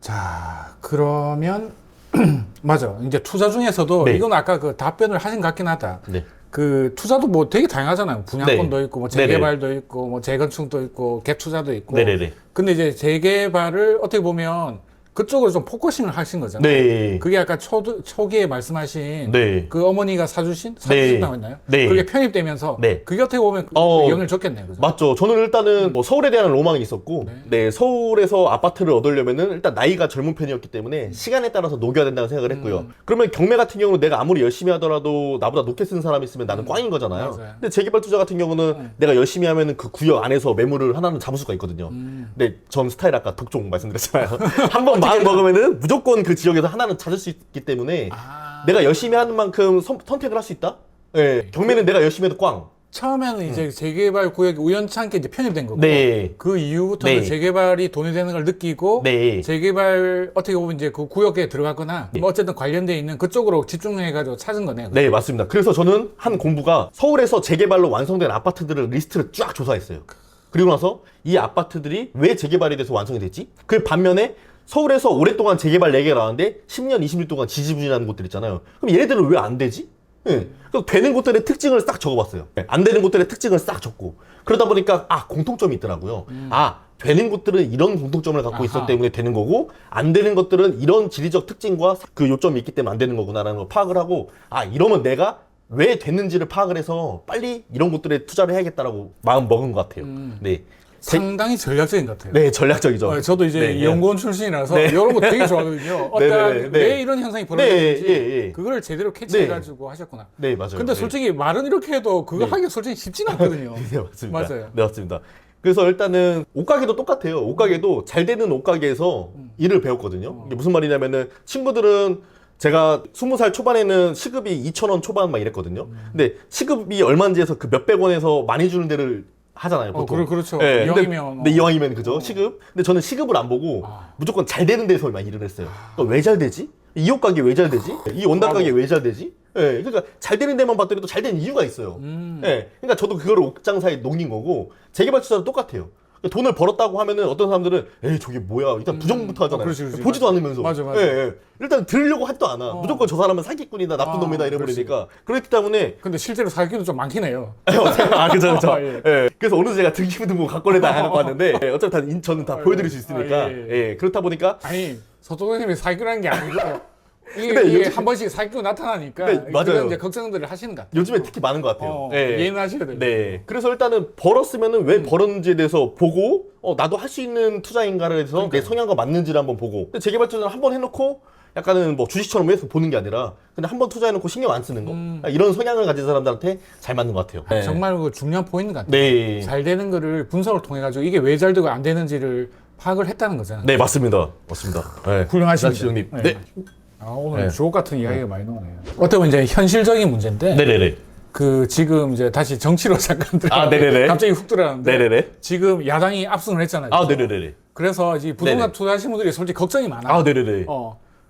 자, 그러면 맞아. 이제 투자 중에서도 네. 이건 아까 그 답변을 하신 것 같긴 하다. 네. 그 투자도 뭐 되게 다양하잖아요. 분양권도 있고 뭐 네네. 재개발도 있고 뭐 재건축도 있고 갭 투자도 있고. 네네네. 근데 이제 재개발을 어떻게 보면 그쪽으로 좀 포커싱을 하신 거잖아요. 네. 그게 아까 초기에 말씀하신 네. 그 어머니가 사주신다고 했나요? 네. 그게 편입되면서 네. 그게 어떻게 보면 어, 영향을 줬겠네요. 그죠? 맞죠. 저는 일단은 뭐 서울에 대한 로망이 있었고, 네, 서울에서 아파트를 얻으려면은 일단 나이가 젊은 편이었기 때문에 시간에 따라서 녹여야 된다고 생각을 했고요. 그러면 경매 같은 경우는 내가 아무리 열심히 하더라도 나보다 높게 쓰는 사람이 있으면 나는 꽝인 거잖아요. 맞아요. 근데 재개발 투자 같은 경우는 내가 열심히 하면은 그 구역 안에서 매물을 하나는 잡을 수가 있거든요. 근데 전 스타일 아까 독종 말씀드렸잖아요. 한 번 마음 먹으면은 무조건 그 지역에서 하나는 찾을 수 있기 때문에 내가 열심히 하는 만큼 선택을 할 수 있다? 네. 경매는 내가 열심히 해도 꽝. 처음에는 이제 재개발 구역이 우연찮게 이제 편입된 거고 네. 그 이후부터는 네. 재개발이 돈이 되는 걸 느끼고 네. 재개발 어떻게 보면 이제 그 구역에 들어가거나 뭐 어쨌든 관련돼 있는 그쪽으로 집중해가지고 찾은 거네요. 네, 맞습니다. 그래서 저는 한 공부가 서울에서 재개발로 완성된 아파트들을 리스트를 쫙 조사했어요. 그리고 나서 이 아파트들이 왜 재개발이 돼서 완성이 됐지? 그 반면에 서울에서 오랫동안 재개발 4개가 나왔는데 10년, 20년 동안 지지부진하는 곳들 있잖아요. 그럼 얘네들은 왜 안 되지? 예. 그래서 되는 곳들의 특징을 싹 적어봤어요. 안 되는 곳들의 특징을 싹 적고 그러다 보니까 공통점이 있더라고요. 되는 곳들은 이런 공통점을 갖고 있었기 때문에 되는 거고 안 되는 것들은 이런 지리적 특징과 그 요점이 있기 때문에 안 되는 거구나라는 걸 파악을 하고 이러면 내가 왜 됐는지를 파악을 해서 빨리 이런 곳들에 투자를 해야겠다라고 마음 먹은 것 같아요. 네. 상당히 전략적인 것 같아요. 네, 전략적이죠. 저도 이제 연구원 출신이라서 이런 거 되게 좋아하거든요. 왜 이런 현상이 벌어지는지 그걸 제대로 캐치해가지고 하셨구나. 네, 맞아요. 근데 솔직히 말은 이렇게 해도 그거 하기가 솔직히 쉽진 않거든요. 네, 맞습니다. 맞아요. 네, 맞습니다. 그래서 일단은 옷가게도 똑같아요. 옷가게도 잘 되는 옷가게에서 일을 배웠거든요. 이게 무슨 말이냐면은 친구들은 제가 20살 초반에는 시급이 2,000원 초반 막 이랬거든요. 근데 시급이 얼마인지 해서 그 몇백 원에서 많이 주는 데를 하잖아요, 보통. 그렇죠. 네, 이왕이면. 근데 이왕이면 그죠, 시급. 근데 저는 시급을 안 보고 무조건 잘 되는 데서 막 일을 했어요. 그러니까 왜 잘 되지? 이 옷 가게 왜 잘 되지? 이 원단 가게 왜 잘 되지? 예, 그러니까 잘 되는 데만 봤더니 또 잘 되는 이유가 있어요. 예, 그러니까 저도 그거를 옷장사에 녹인 거고 재개발 투자도 똑같아요. 돈을 벌었다고 하면은 어떤 사람들은 에이 저게 뭐야 일단 부정부터 하잖아요. 그렇지. 보지도 않으면서. 맞아. 예. 일단 들으려고 하지도 않아. 무조건 저 사람은 사기꾼이다 나쁜 놈이다 이래버리니까. 그렇기 때문에 근데 실제로 사기도 좀 많긴 해요. 그죠. 예. 예. 그래서 어느 제가 등기부등본 갖고내다 갖고 왔는데 어차피 저는 다 보여드릴 수 있으니까. 예. 그렇다 보니까 아니 서초동님이 사기라는 게 아니고 이게 요즘- 한 번씩 사기꾼 나타나니까 네, 맞아요. 그런 이제 걱정들을 하시는 것 같아요. 요즘에 특히 많은 것 같아요. 예민하셔야 돼요. 네. 그래서 일단은 벌었으면은 왜 벌었는지에 대해서 보고, 나도 할 수 있는 투자인가를 해서 내 성향과 맞는지를 한번 보고. 근데 재개발 투자는 한번 해놓고 약간은 뭐 주식처럼 해서 보는 게 아니라 그냥 한번 투자해놓고 신경 안 쓰는 거. 이런 성향을 가진 사람들한테 잘 맞는 것 같아요. 네. 정말 그 중요한 포인트 같아요. 네. 잘 되는 거를 분석을 통해 가지고 이게 왜 잘 되고 안 되는지를 파악을 했다는 거잖아요. 네, 맞습니다. 네. 훌륭하십니다. 시장님. 네. 네. 오늘 네. 주옥 같은 이야기가 많이 나오네요. 어떻게 보면 이제 현실적인 문제인데 네네네. 그 지금 이제 다시 정치로 잠깐 네네네. 갑자기 훅 들어가는데 네네네. 지금 야당이 압승을 했잖아요. 네네네. 그래서 이제 부동산 네네. 투자하시는 분들이 솔직히 걱정이 많아요. 네네네.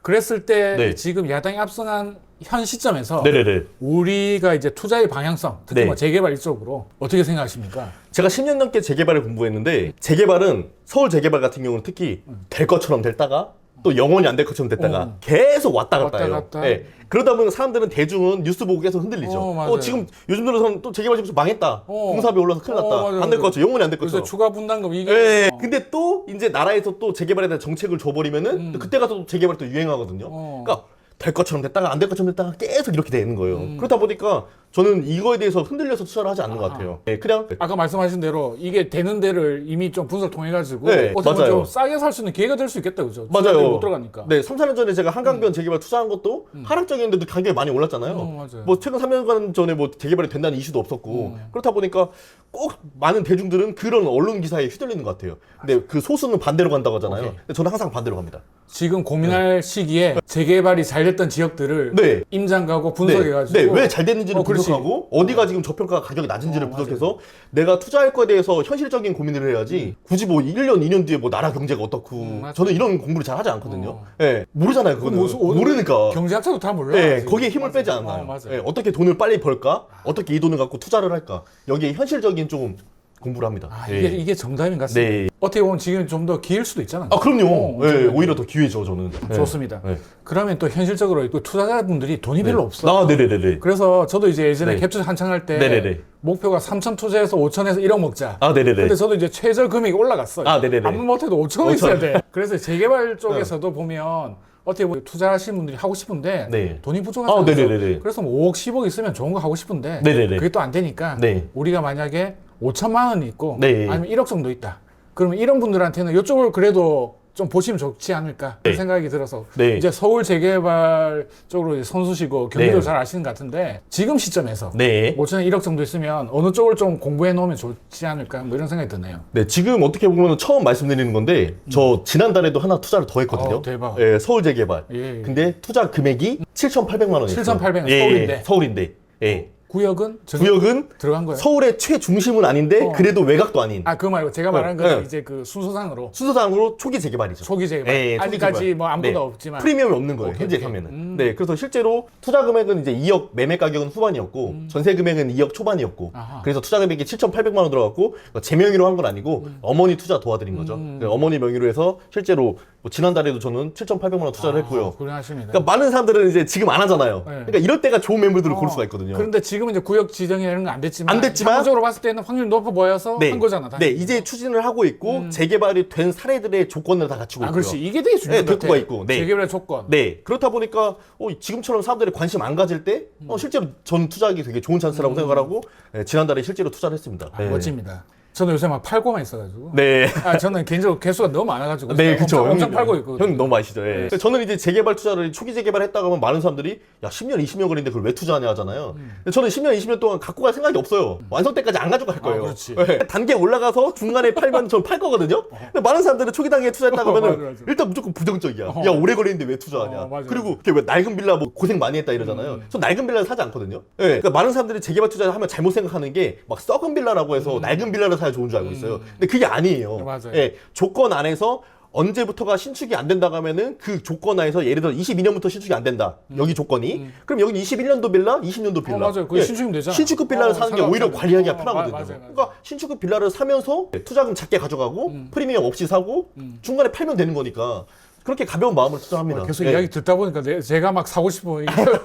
그랬을 때 네. 지금 야당이 압승한 현 시점에서 네네네. 우리가 이제 투자의 방향성, 특히 네. 뭐 재개발 이쪽으로 어떻게 생각하십니까? 제가 10년 넘게 재개발을 공부했는데 재개발은 서울 재개발 같은 경우는 특히 될 것처럼 됐다가 또 영원히 안 될 것처럼 됐다가 계속 왔다 갔다 해요. 왔다 갔다. 네. 그러다 보면 사람들은 대중은 뉴스 보고 계속 흔들리죠. 맞아요. 지금 요즘 들어서는 또 재개발 지금 망했다. 공사비 올라서 큰일 났다. 맞아요, 안 될 맞아요. 것 같죠. 영원히 안 될 그래서 것처럼. 추가 분담금 이게 네. 근데 또 이제 나라에서 또 재개발에 대한 정책을 줘버리면은 또 그때 가서 또 재개발이 또 유행하거든요. 그러니까 될 것처럼 됐다가 안 될 것처럼 됐다가 계속 이렇게 되는 거예요. 그러다 보니까 저는 이거에 대해서 흔들려서 투자를 하지 않는 것 같아요. 네, 그냥 아까 말씀하신 대로 이게 되는 데를 이미 좀 분석을 통해 가지고 네, 어떻게 보면 맞아요. 좀 싸게 살 수 있는 기회가 될 수 있겠다, 그죠? 맞아요. 투자들이 못 들어가니까. 네, 3, 4년 전에 제가 한강변 재개발 투자한 것도 하락적이었는데도 가격이 많이 올랐잖아요. 맞아요. 뭐 최근 3년간 전에 뭐 재개발이 된다는 이슈도 없었고 그렇다 보니까 꼭 많은 대중들은 그런 언론 기사에 휘둘리는 것 같아요. 근데 그 소수는 반대로 간다고 하잖아요. 근데 저는 항상 반대로 갑니다. 지금 고민할 시기에 재개발이 잘 됐던 지역들을 네. 임장 가고 분석해가지고 네, 왜 잘 됐는지를 그렇지. 분석하고 어디가 지금 저평가 가격이 낮은지를 분석해서 내가 투자할 거에 대해서 현실적인 고민을 해야지 굳이 뭐 1년, 2년 뒤에 뭐 나라 경제가 어떻고 맞아요. 저는 이런 공부를 잘 하지 않거든요. 네, 모르잖아요. 그거는. 뭐, 모르니까. 경제학자도 다 몰라. 네, 지금. 거기에 힘을 맞아요. 빼지 않나요. 맞아요. 네, 어떻게 돈을 빨리 벌까? 어떻게 이 돈을 갖고 투자를 할까? 여기에 현실적인 좀 공부를 합니다. 이게 정답인 것 같습니다. 네. 어떻게 보면 지금 좀 더 기회일 수도 있잖아요. 그럼요. 네, 오히려 더 기회죠, 저는. 네. 좋습니다. 네. 그러면 또 현실적으로 또 투자자분들이 돈이 별로 없어. 네네네네. 그래서 저도 이제 예전에 네. 캡처 한창 할 때 네네네. 목표가 3천 투자해서 5천에서 1억 먹자. 네네네. 근데 저도 이제 최저 금액이 올라갔어요. 네네네. 아무 못해도 5천 있어야 돼. 그래서 재개발 쪽에서도 보면 어떻게 보면 투자하시는 분들이 하고 싶은데 네. 돈이 부족하잖아요. 네네네네. 그래서 뭐 5억, 10억 있으면 좋은 거 하고 싶은데 네네네. 그게 또 안 되니까 네. 우리가 만약에 5천만 원이 있고 네. 아니면 1억 정도 있다. 그러면 이런 분들한테는 이쪽을 그래도 좀 보시면 좋지 않을까 그런 네. 생각이 들어서 네. 이제 서울 재개발 쪽으로 이제 선수시고 경기도 네. 잘 아시는 것 같은데 지금 시점에서 네. 5천에 1억 정도 있으면 어느 쪽을 좀 공부해 놓으면 좋지 않을까 뭐 이런 생각이 드네요. 네, 지금 어떻게 보면 처음 말씀드리는 건데 저 지난달에도 하나 투자를 더 했거든요. 대박. 예, 서울 재개발. 예. 근데 투자 금액이 7,800만 원이었어요. 7,800만 예, 서울인데. 서울인데. 예. 구역은 구역은 들어간 거예요? 서울의 최중심은 아닌데 그래도 외곽도 아닌 그거 말고 제가 말한 거는 네. 이제 그 순서상으로 순서상으로 초기 재개발이죠. 초기 재개발. 예, 초기 아직까지 재개발. 뭐 안보가 네. 없지만 프리미엄이 없는 거예요. 오케이, 현재 오케이. 가면은. 네, 그래서 실제로 투자 금액은 이제 2억, 매매 가격은 후반이었고 전세 금액은 2억 초반이었고 아하. 그래서 투자 금액이 7,800만 원 들어갔고 제 명의로 한 건 아니고 어머니 투자 도와드린 거죠. 네, 어머니 명의로 해서 실제로 뭐 지난달에도 저는 7,800만 원 투자를 했고요. 훌륭하십니다. 그러니까 많은 사람들은 이제 지금 안 하잖아요. 네. 그러니까 이럴 때가 좋은 매물들을 고를 수가 있거든요. 그런데 지금은 이제 구역 지정이라는 건 안 됐지만, 안 됐지만 상호적으로 봤을 때는 확률이 높아 보여서 네. 한 거잖아. 네, 이제 추진을 하고 있고 재개발이 된 사례들의 조건을 다 갖추고 있고요. 그렇지. 이게 되게 중요한 것 같아. 듣고가 있고. 네. 재개발의 조건. 네, 그렇다 보니까 지금처럼 사람들이 관심 안 가질 때 실제로 전 투자하기 되게 좋은 찬스라고 생각을 하고 지난달에 실제로 투자를 했습니다. 네. 멋집니다. 저는 요새 막 팔고만 있어가지고. 네. 저는 개인적으로 개수가 너무 많아가지고. 네, 그쵸. 엄청 팔고 있고. 형 너무 아시죠? 예. 저는 이제 재개발 투자를 초기 재개발 했다가 하면 많은 사람들이 야 10년, 20년 걸리는데 그걸 왜 투자하냐 하잖아요. 근데 저는 10년, 20년 동안 갖고 갈 생각이 없어요. 완성 때까지 안 가져갈 거예요. 그렇지. 예. 단계 올라가서 중간에 팔면 저는 팔 거거든요. 근데 많은 사람들은 초기 단계에 투자했다고 하면은 맞아. 일단 무조건 부정적이야. 야 오래 걸리는데 왜 투자하냐. 맞아. 그리고 이렇게 왜 낡은 빌라 뭐 고생 많이 했다 이러잖아요. 전 낡은 빌라를 사지 않거든요. 예. 그러니까 많은 사람들이 재개발 투자를 하면 잘못 생각하는 게 막 썩은 빌라라고 해서 낡은 빌라를 사야 좋은 줄 알고 있어요. 근데 그게 아니에요. 맞아요. 예, 조건 안에서 언제부터가 신축이 안 된다고 하면은 그 조건 안에서 예를 들어 22년부터 신축이 안 된다. 여기 조건이. 그럼 여기는 21년도 빌라, 20년도 빌라. 맞아요. 그게 신축이면 되잖아. 신축급 빌라를 사는 게 오히려 관리하기가 편하거든요. 맞아요. 그러니까 신축급 빌라를 사면서 투자금 작게 가져가고 프리미엄 없이 사고 중간에 팔면 되는 거니까 그렇게 가벼운 마음으로 투자합니다. 계속 예. 이야기 듣다 보니까 제가 막 사고 싶어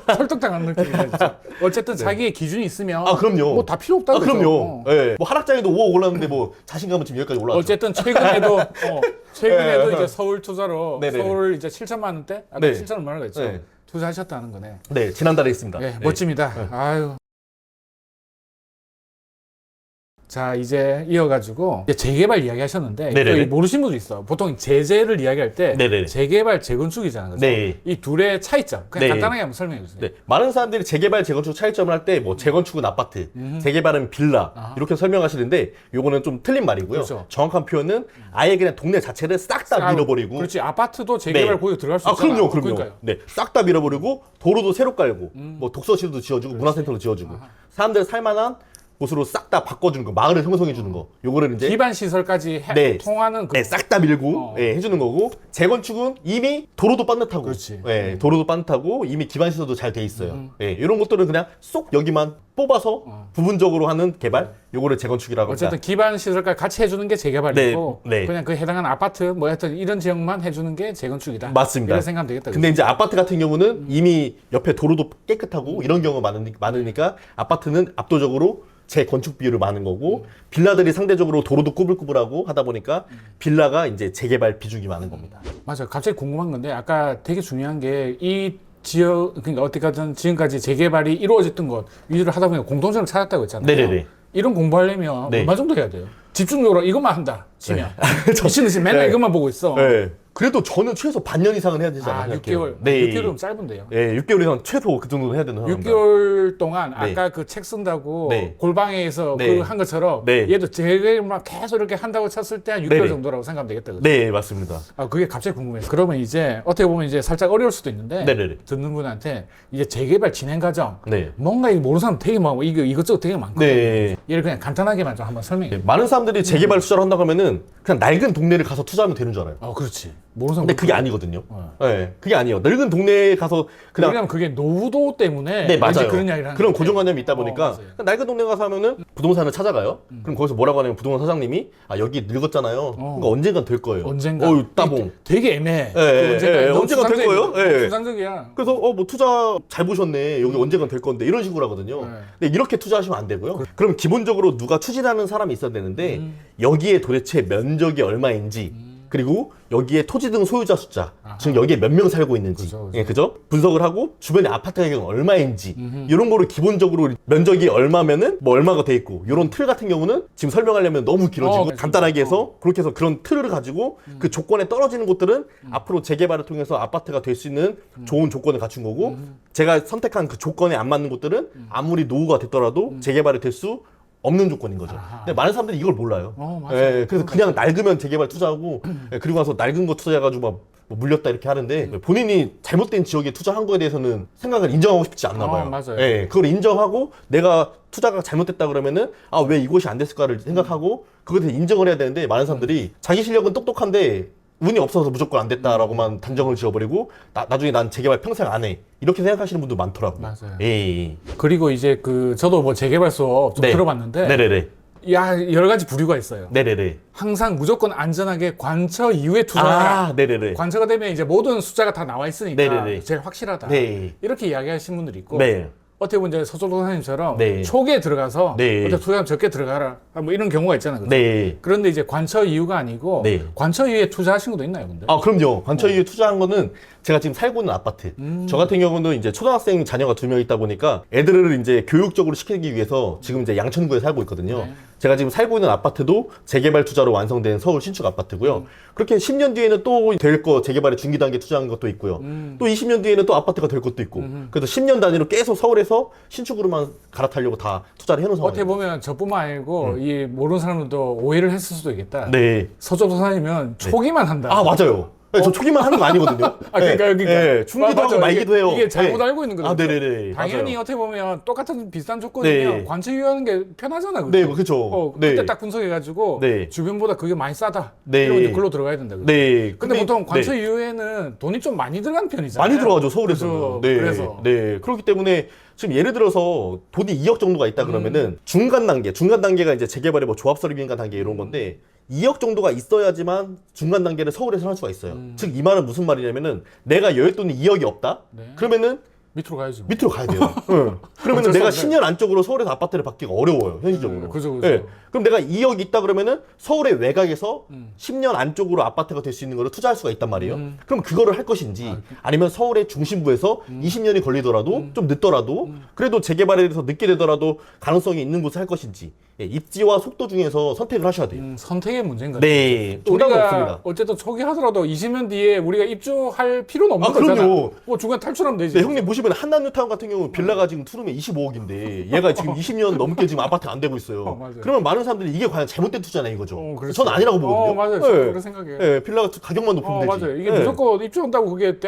설득당하는 느낌이에요. 진짜. 어쨌든 자기의 기준이 있으면 그럼요. 뭐 다 필요 없다는 거죠. 그럼요. 예. 뭐 하락장에도 5억 올랐는데 뭐 자신감은 지금 여기까지 올라왔죠. 어쨌든 최근에도 네. 이제 서울 투자로 네네. 서울 이제 7천만 원대 아까 네. 7천 얼마나 했죠? 네. 투자하셨다는 거네. 네, 지난달에 했습니다. 네, 네. 멋집니다. 아유. 자, 이제 이어가지고 이제 재개발 이야기하셨는데 네네네. 또 모르시는 분도 있어. 보통 제재를 이야기할 때 네네네. 재개발, 재건축이잖아요. 그죠? 네. 이 둘의 차이점 그냥 네. 간단하게 한번 설명해 주세요. 네, 많은 사람들이 재개발, 재건축 차이점을 할 때 뭐 재건축은 아파트, 재개발은 빌라 이렇게 설명하시는데 요거는 좀 틀린 말이고요. 그렇죠. 정확한 표현은 아예 그냥 동네 자체를 싹 다 밀어버리고. 그렇지. 아파트도 재개발 네. 구역 들어갈 수 있잖아. 그럼요. 그러니까요. 네, 싹 다 밀어버리고 도로도 새로 깔고 뭐 독서실도 지어주고 문화센터도 지어주고 사람들 살만한 곳으로 싹 다 바꿔주는 거, 마을을 형성해 주는 거. 요거를 이제 기반 시설까지 네. 통하는 그 네, 싹 다 밀고 예, 해주는 거고 재건축은 이미 도로도 빤듯하고 그렇지. 예, 도로도 빤듯하고 이미 기반 시설도 잘 돼 있어요. 예, 이런 것들은 그냥 쏙 여기만 뽑아서 부분적으로 하는 개발 요거를 재건축이라고 합니다. 어쨌든 기반 시설까지 같이 해주는 게 재개발이고 네, 네. 그냥 그 해당하는 아파트 뭐 하여튼 이런 지역만 해주는 게 재건축이다. 맞습니다. 이렇게 생각하면 되겠다. 근데 이제 아파트 같은 경우는 이미 옆에 도로도 깨끗하고 이런 경우가 많으니까 아파트는 압도적으로 재건축 비율이 많은 거고 빌라들이 상대적으로 도로도 꾸불꾸불하고 하다 보니까 빌라가 이제 재개발 비중이 많은 겁니다. 맞아요. 갑자기 궁금한 건데 아까 되게 중요한 게 이 지역 그러니까 어떻게든 지금까지 재개발이 이루어졌던 것 위주로 하다 보니까 공통점을 찾았다고 했잖아요. 네네네. 이런 공부하려면 네. 얼마 정도 해야 돼요? 집중적으로 이것만 한다 치면 미친 듯이 맨날 네. 이것만 보고 있어. 네. 그래도 저는 최소 반년 이상은 해야 되지 않나 생각해요. 6개월. 네. 6개월은 짧은데요. 예, 6개월 이상 최소 그 정도는 해야 되는 상황입니다. 6개월 동안 네. 아까 그 책 쓴다고 네. 골방에서 네. 그 한 것처럼 네. 얘도 재개발 계속 이렇게 한다고 쳤을 때 한 6개월 네네. 정도라고 생각하면 되겠다. 그죠? 네, 맞습니다. 그게 갑자기 궁금해요. 그러면 이제 어떻게 보면 이제 살짝 어려울 수도 있는데 네네네. 듣는 분한테 이제 재개발 진행 과정 네. 뭔가 이거 모르는 사람 되게 많고 이것저것 되게 많거든요. 네. 얘를 그냥 간단하게만 좀 한번 설명해. 네, 많은 사람들이 재개발 투자를 한다고 하면은 그냥 낡은 동네를 가서 투자하면 되는 줄 알아요. 그렇지. 모르는 사람. 근데 그게 아니거든요. 네, 그게 아니에요. 늙은 동네에 가서 그냥 왜냐면 그게 노후도 때문에 네, 왠지 맞아요. 그런 이야기를 하는 그런 것 같아요. 고정관념이 있다 보니까 맞아요. 그냥 낡은 동네 가서 하면은 부동산을 찾아가요. 그럼 거기서 뭐라고 하냐면 부동산 사장님이 여기 늙었잖아요. 그러니까 언젠간 될 거예요. 언젠가. 따봉. 되게 애매해. 예, 언젠가. 예, 너무 언젠가 될 거예요? 예. 추상적이야. 그래서 뭐 투자 잘 보셨네. 여기 언젠간 될 건데 이런 식으로 하거든요. 네. 근데 이렇게 투자하시면 안 되고요. 그럼 기본적으로 누가 추진하는 사람이 있어야 되는데 여기에 도대체 면적이 얼마인지 그리고 여기에 토지 등 소유자 숫자, 즉 여기에 몇 명 살고 있는지, 그죠. 예, 그죠? 분석을 하고 주변에 아파트 가격은 얼마인지 이런 거를 기본적으로 면적이 얼마면은 뭐 얼마가 돼 있고 이런 틀 같은 경우는 지금 설명하려면 너무 길어지고 맞아. 간단하게 해서 그렇게 해서 그런 틀을 가지고 그 조건에 떨어지는 곳들은 앞으로 재개발을 통해서 아파트가 될 수 있는 좋은 조건을 갖춘 거고 제가 선택한 그 조건에 안 맞는 곳들은 아무리 노후가 됐더라도 재개발이 될 수 없는 조건인 거죠. 근데 많은 사람들이 이걸 몰라요. 맞아요. 예, 그래서 그냥 낡으면 재개발 투자하고 그리고 나서 낡은 거 투자해가지고 막뭐 물렸다 이렇게 하는데 본인이 잘못된 지역에 투자한 거에 대해서는 생각을 인정하고 싶지 않나 봐요. 맞아요. 예, 그걸 인정하고 내가 투자가 잘못됐다 그러면은 왜 이것이 안 됐을까를 생각하고 그거에 대해서 인정을 해야 되는데 많은 사람들이 자기 실력은 똑똑한데 운이 없어서 무조건 안 됐다라고만 단정을 지어버리고 나중에 난 재개발 평생 안 해. 이렇게 생각하시는 분도 많더라고요. 맞아요. 예. 그리고 이제 저도 뭐 재개발 수업 좀 네. 들어봤는데 네네네. 여러 가지 부류가 있어요. 네네네. 항상 무조건 안전하게 관처 이후에 투자해라. 아, 네네네. 관처가 되면 이제 모든 숫자가 다 나와 있으니까 네네네. 제일 확실하다. 네. 이렇게 이야기하시는 분들이 있고 네. 어떻게 보면 이제 서쪽 도사님처럼 네. 초기에 들어가서 네. 어떻게 투자하면 적게 들어가라. 뭐 이런 경우가 있잖아요. 그죠? 네. 그런데 이제 관처 이후가 아니고 네. 관처 이후에 투자하신 것도 있나요, 근데? 아, 그럼요. 관처 이후에 투자한 거는 제가 지금 살고 있는 아파트. 저 같은 경우는 이제 초등학생 자녀가 2명 있다 보니까 애들을 이제 교육적으로 시키기 위해서 지금 이제 양천구에 살고 있거든요. 네. 제가 지금 살고 있는 아파트도 재개발 투자로 완성된 서울 신축 아파트고요. 그렇게 10년 뒤에는 또 될 거 재개발에 중기 단계 투자한 것도 있고요. 또 20년 뒤에는 또 아파트가 될 것도 있고. 그래서 10년 단위로 계속 서울에서 신축으로만 갈아타려고 다 투자를 해놓은 어떻게 상황이에요. 보면 저뿐만 아니고 이 모르는 사람들도 오해를 했을 수도 있겠다. 네. 서쪽 도사님은 초기만 한다. 아, 맞아요. 네, 저 초기만 하는 거 아니거든요. 아, 그러니까. 네, 중기도 맞아. 하고 말기도 해요. 이게 잘못 네. 알고 있는 거죠. 아, 네네네. 당연히 맞아요. 어떻게 보면 똑같은 비슷한 조건이면 네. 관처 유효하는 게 편하잖아. 그죠? 네, 그렇죠. 그때 네. 딱 분석해가지고 네. 주변보다 그게 많이 싸다. 네. 이러면 이제 글로 들어가야 된다. 그죠? 네. 근데 보통 관처 네. 이후에는 돈이 좀 많이 들어가는 편이잖아요. 많이 들어가죠, 서울에서는. 그죠? 네. 그래서. 네. 그렇기 때문에 지금 예를 들어서 돈이 2억 정도가 있다 그러면은 중간 단계가 이제 재개발의 뭐 조합 설립 인가 단계 이런 건데 2억 정도가 있어야지만 중간 단계를 서울에서 할 수가 있어요. 즉 이 말은 무슨 말이냐면은 내가 여윳돈이 2억이 없다? 네. 그러면은 밑으로 가야지. 뭐. 밑으로 가야 돼요. 응. 그러면 어쩔 수 내가 없네. 10년 안쪽으로 서울에서 아파트를 받기가 어려워요, 현실적으로. 그죠. 예. 그럼 내가 2억 있다 그러면은 서울의 외곽에서 10년 안쪽으로 아파트가 될 수 있는 거를 투자할 수가 있단 말이에요. 그럼 그거를 할 것인지 아니면 서울의 중심부에서 20년이 걸리더라도 좀 늦더라도 그래도 재개발에 대해서 늦게 되더라도 가능성이 있는 곳을 할 것인지 예, 입지와 속도 중에서 선택을 하셔야 돼요. 선택의 문제인 거죠. 네, 정답은 우리가 없습니다. 어쨌든 초기 하더라도 20년 뒤에 우리가 입주할 필요는 없는 아, 그럼요. 거잖아. 뭐 중간 탈출하면 되지. 네, 형님 보시면 한남뉴타운 같은 경우 빌라가 지금 투룸에 25억인데 얘가 지금 20년 넘게 지금 아파트가 안 되고 있어요. 맞아요. 그러면 많은 사람들이 이게 과연 잘못된 투자냐 이거죠. 그렇죠. 저는 아니라고 보거든요. 맞아요. 네. 저도 그렇게 생각해요. 네, 빌라가 가격만 높으면 되지. 맞아요. 이게 네. 무조건 입주한다고 그게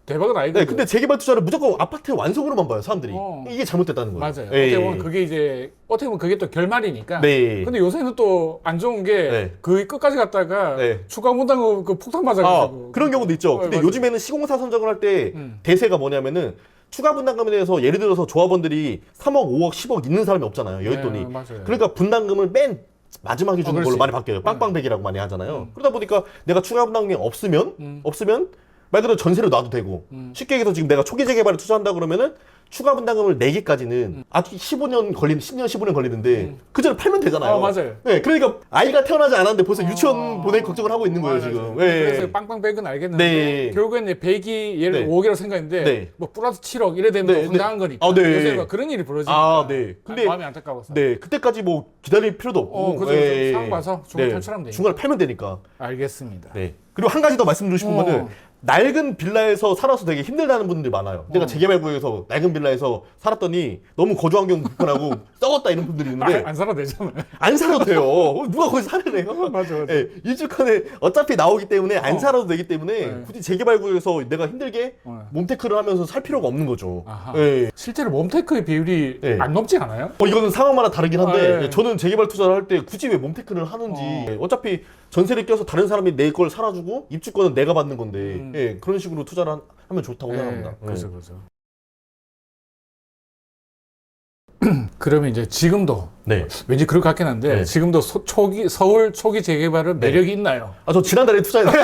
대박은 아니거든요. 네, 근데 재개발 투자를 무조건 아파트의 완성으로만 봐요, 사람들이. 이게 잘못됐다는 거예요. 맞아요. 네. 어떻게 보면 그게 이제 어떻게 보면 그게 또 결말이니까. 네. 근데 요새는 또 안 좋은 게 네. 그 끝까지 갔다가 네. 추가 못하고 그 폭탄 맞아가지고. 그런 경우도 있죠. 근데 맞아요. 요즘에는 시공사 선정을 할 때 대세가 뭐냐면은 추가 분담금에 대해서 예를 들어서 조합원들이 3억, 5억, 10억 있는 사람이 없잖아요. 여윳돈이. 네, 맞아요. 그러니까 분담금을 맨 마지막에 주는 그렇지. 걸로 많이 바뀌어요. 빵빵백이라고 많이 하잖아요. 그러다 보니까 내가 추가 분담금이 없으면 말 그대로 전세를 놔도 되고 쉽게 얘기해서 지금 내가 초기 재개발에 투자한다 그러면은 추가 분담금을 내기까지는 아직 10년, 15년 걸리는데 그 전에 팔면 되잖아요. 맞아요. 네, 그러니까 아이가 태어나지 않았는데 벌써 유치원 보낼 걱정을 하고 있는 거예요, 지금. 네. 그래서 빵빵백은 알겠는데 네. 결국엔 이제 100이 예를 들어 네. 5억이라고 생각했는데 네. 뭐 플러스 7억 이래 되면 네, 또 황당한 거니까. 네. 요새 막 그런 일이 벌어지니까. 아, 네. 근데 마음이 안타까워서. 네, 그때까지 뭐 기다릴 필요도 없고. 그죠. 네. 상황 봐서 중간 탈출하면 되니까. 중간에 팔면 되니까. 알겠습니다. 네. 그리고 한 가지 더 말씀드리고 싶은 거는 낡은 빌라에서 살아서 되게 힘들다는 분들이 많아요. 내가 재개발 구역에서 낡은 빌라에서 살았더니 너무 거주 환경 불편하고 썩었다 이런 분들이 있는데 안 살아도 되잖아요. 안 살아도 돼요. 누가 거기서 살래요? 맞아. 네, 일주간에 어차피 나오기 때문에 안 살아도 되기 때문에 네. 굳이 재개발 구역에서 내가 힘들게 몸테크를 하면서 살 필요가 없는 거죠. 아하. 네. 실제로 몸테크의 비율이 네. 안 높지 않아요? 이거는 상황마다 다르긴 한데 네. 저는 재개발 투자를 할 때 굳이 왜 몸테크를 하는지 어차피 전세를 껴서 다른 사람이 내 걸 살아주고 입주권은 내가 받는 건데 예, 그런 식으로 투자를 하면 좋다고 생각합니다. 그죠. 그러면 이제 지금도 네. 왠지 그럴 것 같긴 한데 네. 지금도 서울 초기 재개발은 매력이 있나요? 저 지난달에 투자했는데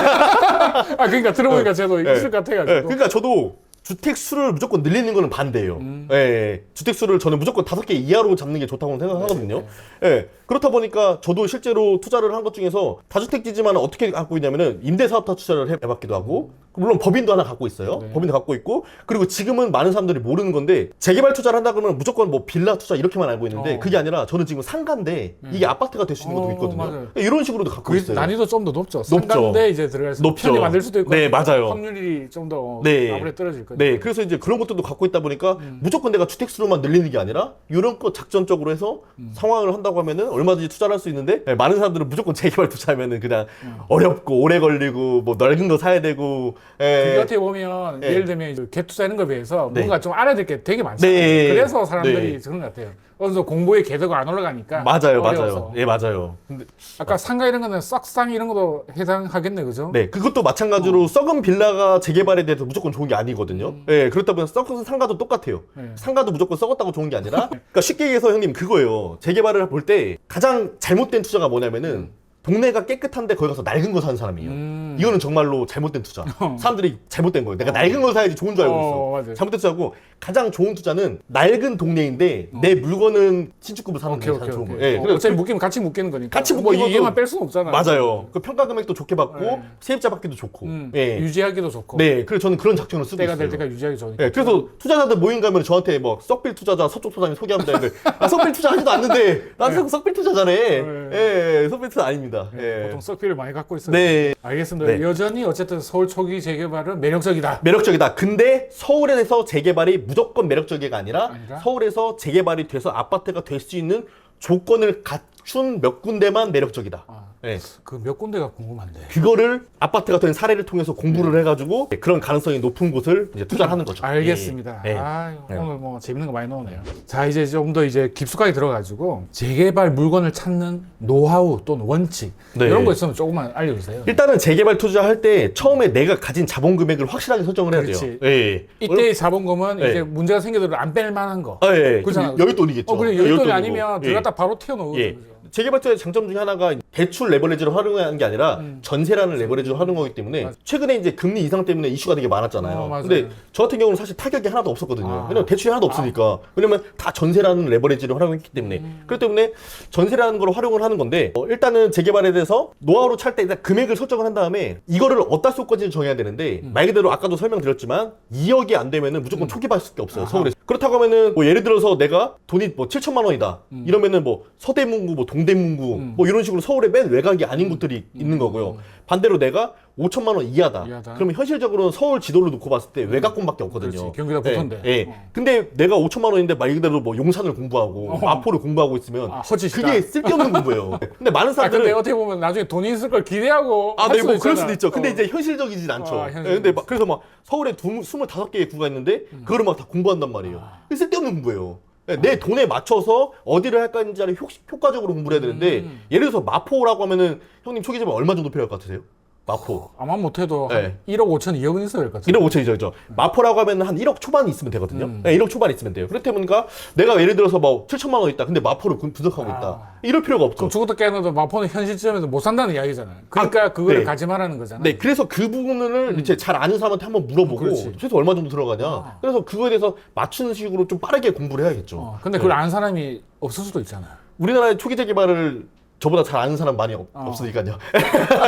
그러니까 들어보니까 저도 있을 것 같아가지고. 네, 그러니까 저도 주택 수를 무조건 늘리는 거는 반대예요. 예, 주택 수를 저는 무조건 5개 이하로 잡는 게 좋다고 생각하거든요. 예, 그렇다 보니까 저도 실제로 투자를 한 것 중에서 다주택지지만 어떻게 갖고 있냐면은 임대사업타 투자를 해봤기도 하고 물론 법인도 하나 갖고 있어요. 법인도 갖고 있고 그리고 지금은 많은 사람들이 모르는 건데 재개발 투자를 한다 그러면 무조건 뭐 빌라 투자 이렇게만 알고 있는데 그게 아니라 저는 지금 상가인데 이게 아파트가 될 수 있는 것도 있거든요. 맞아요. 이런 식으로도 갖고 그 있어요. 난이도 좀 더 높죠. 상가인데 이제 들어갈 수 높죠. 편히 만들 수도 있고. 네, 맞아요. 확률이 좀 더 네. 아무래도 떨어질 거죠. 네, 그래서 이제 그런 것들도 갖고 있다 보니까 무조건 내가 주택 수로만 늘리는 게 아니라 이런 거 작전적으로 해서 상황을 한다고 하면은 얼마든지 투자를 할 수 있는데 네, 많은 사람들은 무조건 재개발 투자하면은 그냥 어렵고 오래 걸리고 뭐 넓은 거 사야 되고 그게 어떻게 보면 네. 예를 들면 갭 투자 이런 거에 비해서 네. 뭔가 좀 알아야 될 게 되게 많잖아요. 네. 그래서 사람들이 네. 그런 것 같아요. 어느 정도 공부의 궤도가 안 올라가니까 맞아요, 어려워서. 맞아요. 예, 맞아요. 근데 아까 상가 이런 거는 썩상 이런 것도 해당하겠네, 그죠? 네, 그것도 마찬가지로 썩은 빌라가 재개발에 대해서 무조건 좋은 게 아니거든요. 예, 그렇다 보면 썩은 상가도 똑같아요. 네. 상가도 무조건 썩었다고 좋은 게 아니라, 그러니까 쉽게 얘기해서 형님 그거예요. 재개발을 볼 때 가장 잘못된 투자가 뭐냐면은 동네가 깨끗한데 거기 가서 낡은 거 사는 사람이에요. 이거는 정말로 잘못된 투자. 사람들이 잘못된 거예요. 내가 낡은 걸 사야지 좋은 줄 알고 있어. 맞아요. 잘못된 투자고 가장 좋은 투자는 낡은 동네인데 내 물건은 신축급을 사는 게 가장 좋은 거예요. 예, 그래서 어차피 묶이면 같이 묶이는 거니까. 같이 뭐 묶이고도- 이게만 뺄 수는 없잖아요. 맞아요. 그 평가 금액도 좋게 받고 네. 세입자 받기도 좋고. 예. 유지하기도 좋고. 네, 그래서 저는 그런 작전을 쓰고 때가 있어요. 될 때가 유지하기 좋으니까. 네, 그래서 투자자들 모임 가면 저한테 뭐 썩빌 투자자 서쪽 소장님 소개합니다. 근데 나 썩빌 투자 하지도 않는데 난 썩빌 투자자래. 예, 썩빌 투자 아닙니다. 예. 보통 썩비를 많이 갖고 있어요. 네, 알겠습니다. 네. 여전히 어쨌든 서울 초기 재개발은 매력적이다. 매력적이다. 근데 서울에서 재개발이 무조건 매력적이가 아니라 아니라? 서울에서 재개발이 돼서 아파트가 될 수 있는 조건을 갖춘 몇 군데만 매력적이다. 예. 그 몇 군데가 궁금한데. 그거를 아파트가 된 사례를 통해서 공부를 해가지고 그런 가능성이 높은 곳을 이제 투자를 하는 거죠. 알겠습니다. 예. 예. 아유, 네. 오늘 뭐 재밌는 거 많이 나오네요. 자, 이제 좀 더 이제 깊숙하게 들어가지고 재개발 물건을 찾는 노하우 또는 원칙 네. 이런 거 있으면 조금만 알려주세요. 일단은 재개발 투자할 때 처음에 내가 가진 자본 금액을 확실하게 설정을 해야 그렇지. 돼요. 예. 이때의 자본금은 네. 이제 문제가 생겨도 안 뺄 만한 거. 아, 예. 그렇잖아요. 여윳돈이겠죠. 그래 여윳돈이고. 여윳돈이 아니면 예. 들어갔다 바로 튀어나오죠. 예. 그죠? 재개발 투자의 장점 중에 하나가 대출 레버리지를 활용하는 게 아니라 전세라는 레버리지를 활용하기 때문에 맞아. 최근에 이제 금리 인상 때문에 이슈가 되게 많았잖아요. 맞아요. 근데 저 같은 경우는 사실 타격이 하나도 없었거든요. 아. 왜냐면 대출이 하나도 없으니까. 왜냐면 다 전세라는 레버리지를 활용했기 때문에. 그렇기 때문에 전세라는 걸 활용을 하는 건데 일단은 재개발에 대해서 노하우로 찰 때 일단 금액을 설정을 한 다음에 이거를 어디다 쏠 건지를 정해야 되는데 말 그대로 아까도 설명드렸지만 2억이 안 되면은 무조건 초기 받을 수밖에 없어요. 서울에서. 그렇다고 하면은 뭐 예를 들어서 내가 돈이 뭐 7천만 원이다. 이러면은 뭐 서대문구, 뭐 동대문구 뭐 이런 식으로 서울의 맨 외곽이 아닌 곳들이 있는 거고요. 반대로 내가 5천만 원 이하다. 그러면 현실적으로는 서울 지도를 놓고 봤을 때 외곽권밖에 없거든요. 그렇지. 경기가 붙은데. 예. 예. 근데 내가 5천만 원인데 말 그대로 뭐 용산을 공부하고 마포를 공부하고 있으면 헛짓이다. 그게 쓸데없는 공부예요. 근데 많은 아, 사람들은 근데 어떻게 보면 나중에 돈이 있을 걸 기대하고 아, 할 네, 뭐 수도 그럴 있잖아. 수도 있죠. 근데 이제 현실적이진 않죠. 현실적이지. 예, 근데 그래서 막 서울에 25개의 구가 있는데 그거를 막 다 공부한단 말이에요. 그게 쓸데없는 공부예요. 예, 내 돈에 맞춰서 어디를 할 건지를 효과적으로 공부를 해야 되는데 예를 들어서 마포라고 하면은 형님 초기 재벌 얼마 정도 필요할 것 같으세요? 마포. 아마 못해도 네. 한 1억 5천, 2억은 있어야 될 것 같아요. 1억 5천이죠. 마포라고 하면 한 1억 초반 있으면 되거든요. 네, 1억 초반 있으면 돼요. 그렇다 보니까 내가 예를 들어서 뭐 7천만 원 있다. 근데 마포를 분석하고 있다. 이럴 필요가 없죠. 그럼 죽었다 깨어나도 마포는 현실 지점에서 못 산다는 이야기잖아요. 그러니까 그거를 네. 가지 말라는 거잖아요. 네, 그래서 그 부분을 이제 잘 아는 사람한테 한번 물어보고 그렇지. 최소 얼마 정도 들어가냐. 그래서 그거에 대해서 맞추는 식으로 좀 빠르게 공부를 해야겠죠. 근데 그걸 아는 사람이 없을 수도 있잖아요. 우리나라의 초기 재개발을 저보다 잘 아는 사람 많이 없으니까요.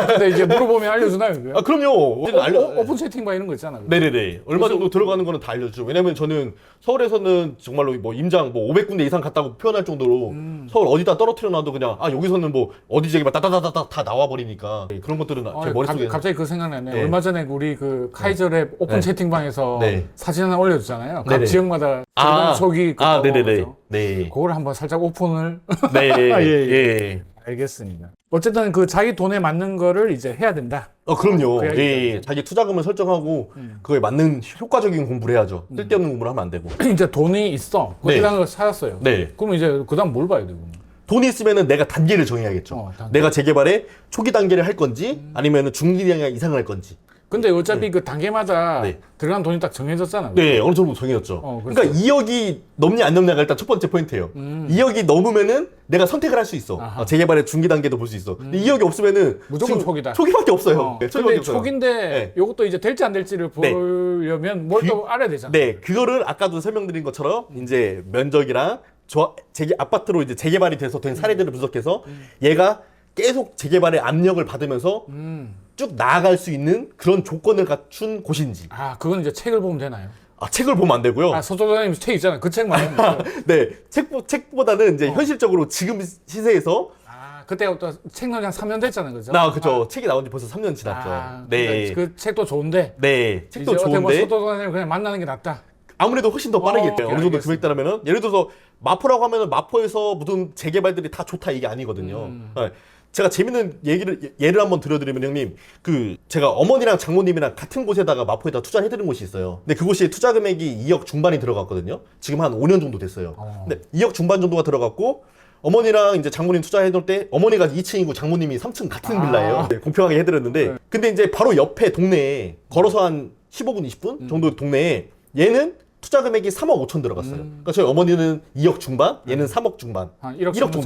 근데 이제 물어보면 알려주나요? 그거? 아, 그럼요. 오픈 채팅방 이런 거 있잖아요. 네네네. 얼마 정도 들어가는 거는 다 알려주죠. 왜냐면 저는 서울에서는 정말로 뭐 임장 뭐 500군데 이상 갔다고 표현할 정도로 서울 어디다 떨어뜨려 놔도 그냥 여기서는 뭐 어디 저기 막 따다다다다 다 나와버리니까 그런 것들은 제 머릿속에 갑자기 그 생각나네. 네. 얼마 전에 우리 그 카이저랩 오픈 네. 채팅방에서 네. 사진 하나 올려주잖아요. 각 네네. 지역마다 초기 네네네. 거죠. 네. 그걸 한번 살짝 오픈을 네. 예, 예. 알겠습니다. 어쨌든 그 자기 돈에 맞는 거를 이제 해야 된다. 그럼요. 그래야겠다. 예. 자기 투자금을 설정하고 그거에 맞는 효과적인 공부를 해야죠. 쓸데없는 공부를 하면 안 되고. 이제 돈이 있어. 네. 그다음 걸 찾았어요. 네. 그럼 이제 그다음 뭘 봐야 되고? 돈이 있으면은 내가 단계를 정해야겠죠. 단계. 내가 재개발에 초기 단계를 할 건지 아니면은 중기 단계 이상을 할 건지. 근데 어차피 그 단계마다 네. 들어간 돈이 딱 정해졌잖아요. 네, 어느 정도 정해졌죠. 그렇죠. 그러니까 2억이 넘냐 안 넘냐가 일단 첫 번째 포인트예요. 2억이 넘으면은 내가 선택을 할 수 있어. 아하. 재개발의 중기 단계도 볼 수 있어. 근데 2억이 없으면은 무조건 지금 초기다. 초기밖에 없어요. 네, 근데 초기밖에 없어요. 초기인데 네. 이것도 이제 될지 안 될지를 네. 보려면 뭘 또 알아야 되잖아요. 네, 그거를 아까도 설명드린 것처럼 이제 면적이랑 아파트로 이제 재개발이 돼서 된 사례들을 분석해서 얘가 계속 재개발의 압력을 받으면서 쭉 나아갈 수 있는 그런 조건을 갖춘 곳인지. 그건 이제 책을 보면 되나요? 책을 보면 안 되고요. 서조사님 책 있잖아요. 그 책만 보면 네, 책보다는 이제 현실적으로 지금 시세에서 그때부터 책 나온 지 한 3년 됐잖아요. 그죠? 그죠. 책이 나온 지 벌써 3년 지났죠. 네. 그 책도 좋은데. 네, 책도 이제 좋은데 서조사님 그냥 만나는 게 낫다. 아무래도 훨씬 더 빠르겠죠. 어느 정도 알겠습니다. 금액대라면은 예를 들어서 마포라고 하면은 마포에서 모든 재개발들이 다 좋다 이게 아니거든요. 네. 제가 재밌는 예를 한번 들어드리면 형님, 제가 어머니랑 장모님이랑 같은 곳에다가 마포에다 투자를 해드린 곳이 있어요. 근데 그곳이 투자 금액이 2억 중반이 들어갔거든요. 지금 한 5년 정도 됐어요. 근데 2억 중반 정도가 들어갔고, 어머니랑 이제 장모님 투자해놓을 때 어머니가 2층이고 장모님이 3층 같은 빌라예요. 네, 공평하게 해드렸는데, 근데 이제 바로 옆에 동네에 걸어서 한 15분, 20분 정도 동네에 얘는 투자 금액이 3억 5천 들어갔어요. 그러니까 저희 어머니는 2억 중반, 얘는 3억 중반. 한 1억 1억 정도.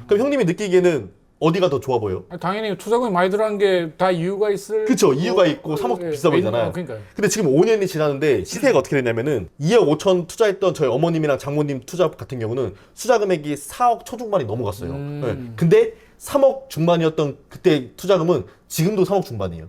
그럼 형님이 느끼기에는 어디가 더 좋아 보여? 당연히 투자금이 많이 들어간 게 다 이유가 있을. 그쵸. 이유가 있고 3억 비싸 보이잖아요. 그러니까요. 근데 지금 5년이 지났는데 시세가 어떻게 됐냐면은 2억 5천 투자했던 저희 어머님이랑 장모님 투자 같은 경우는 투자 금액이 4억 초중반이 넘어갔어요. 네. 근데 3억 중반이었던 그때 투자금은 지금도 3억 중반이에요.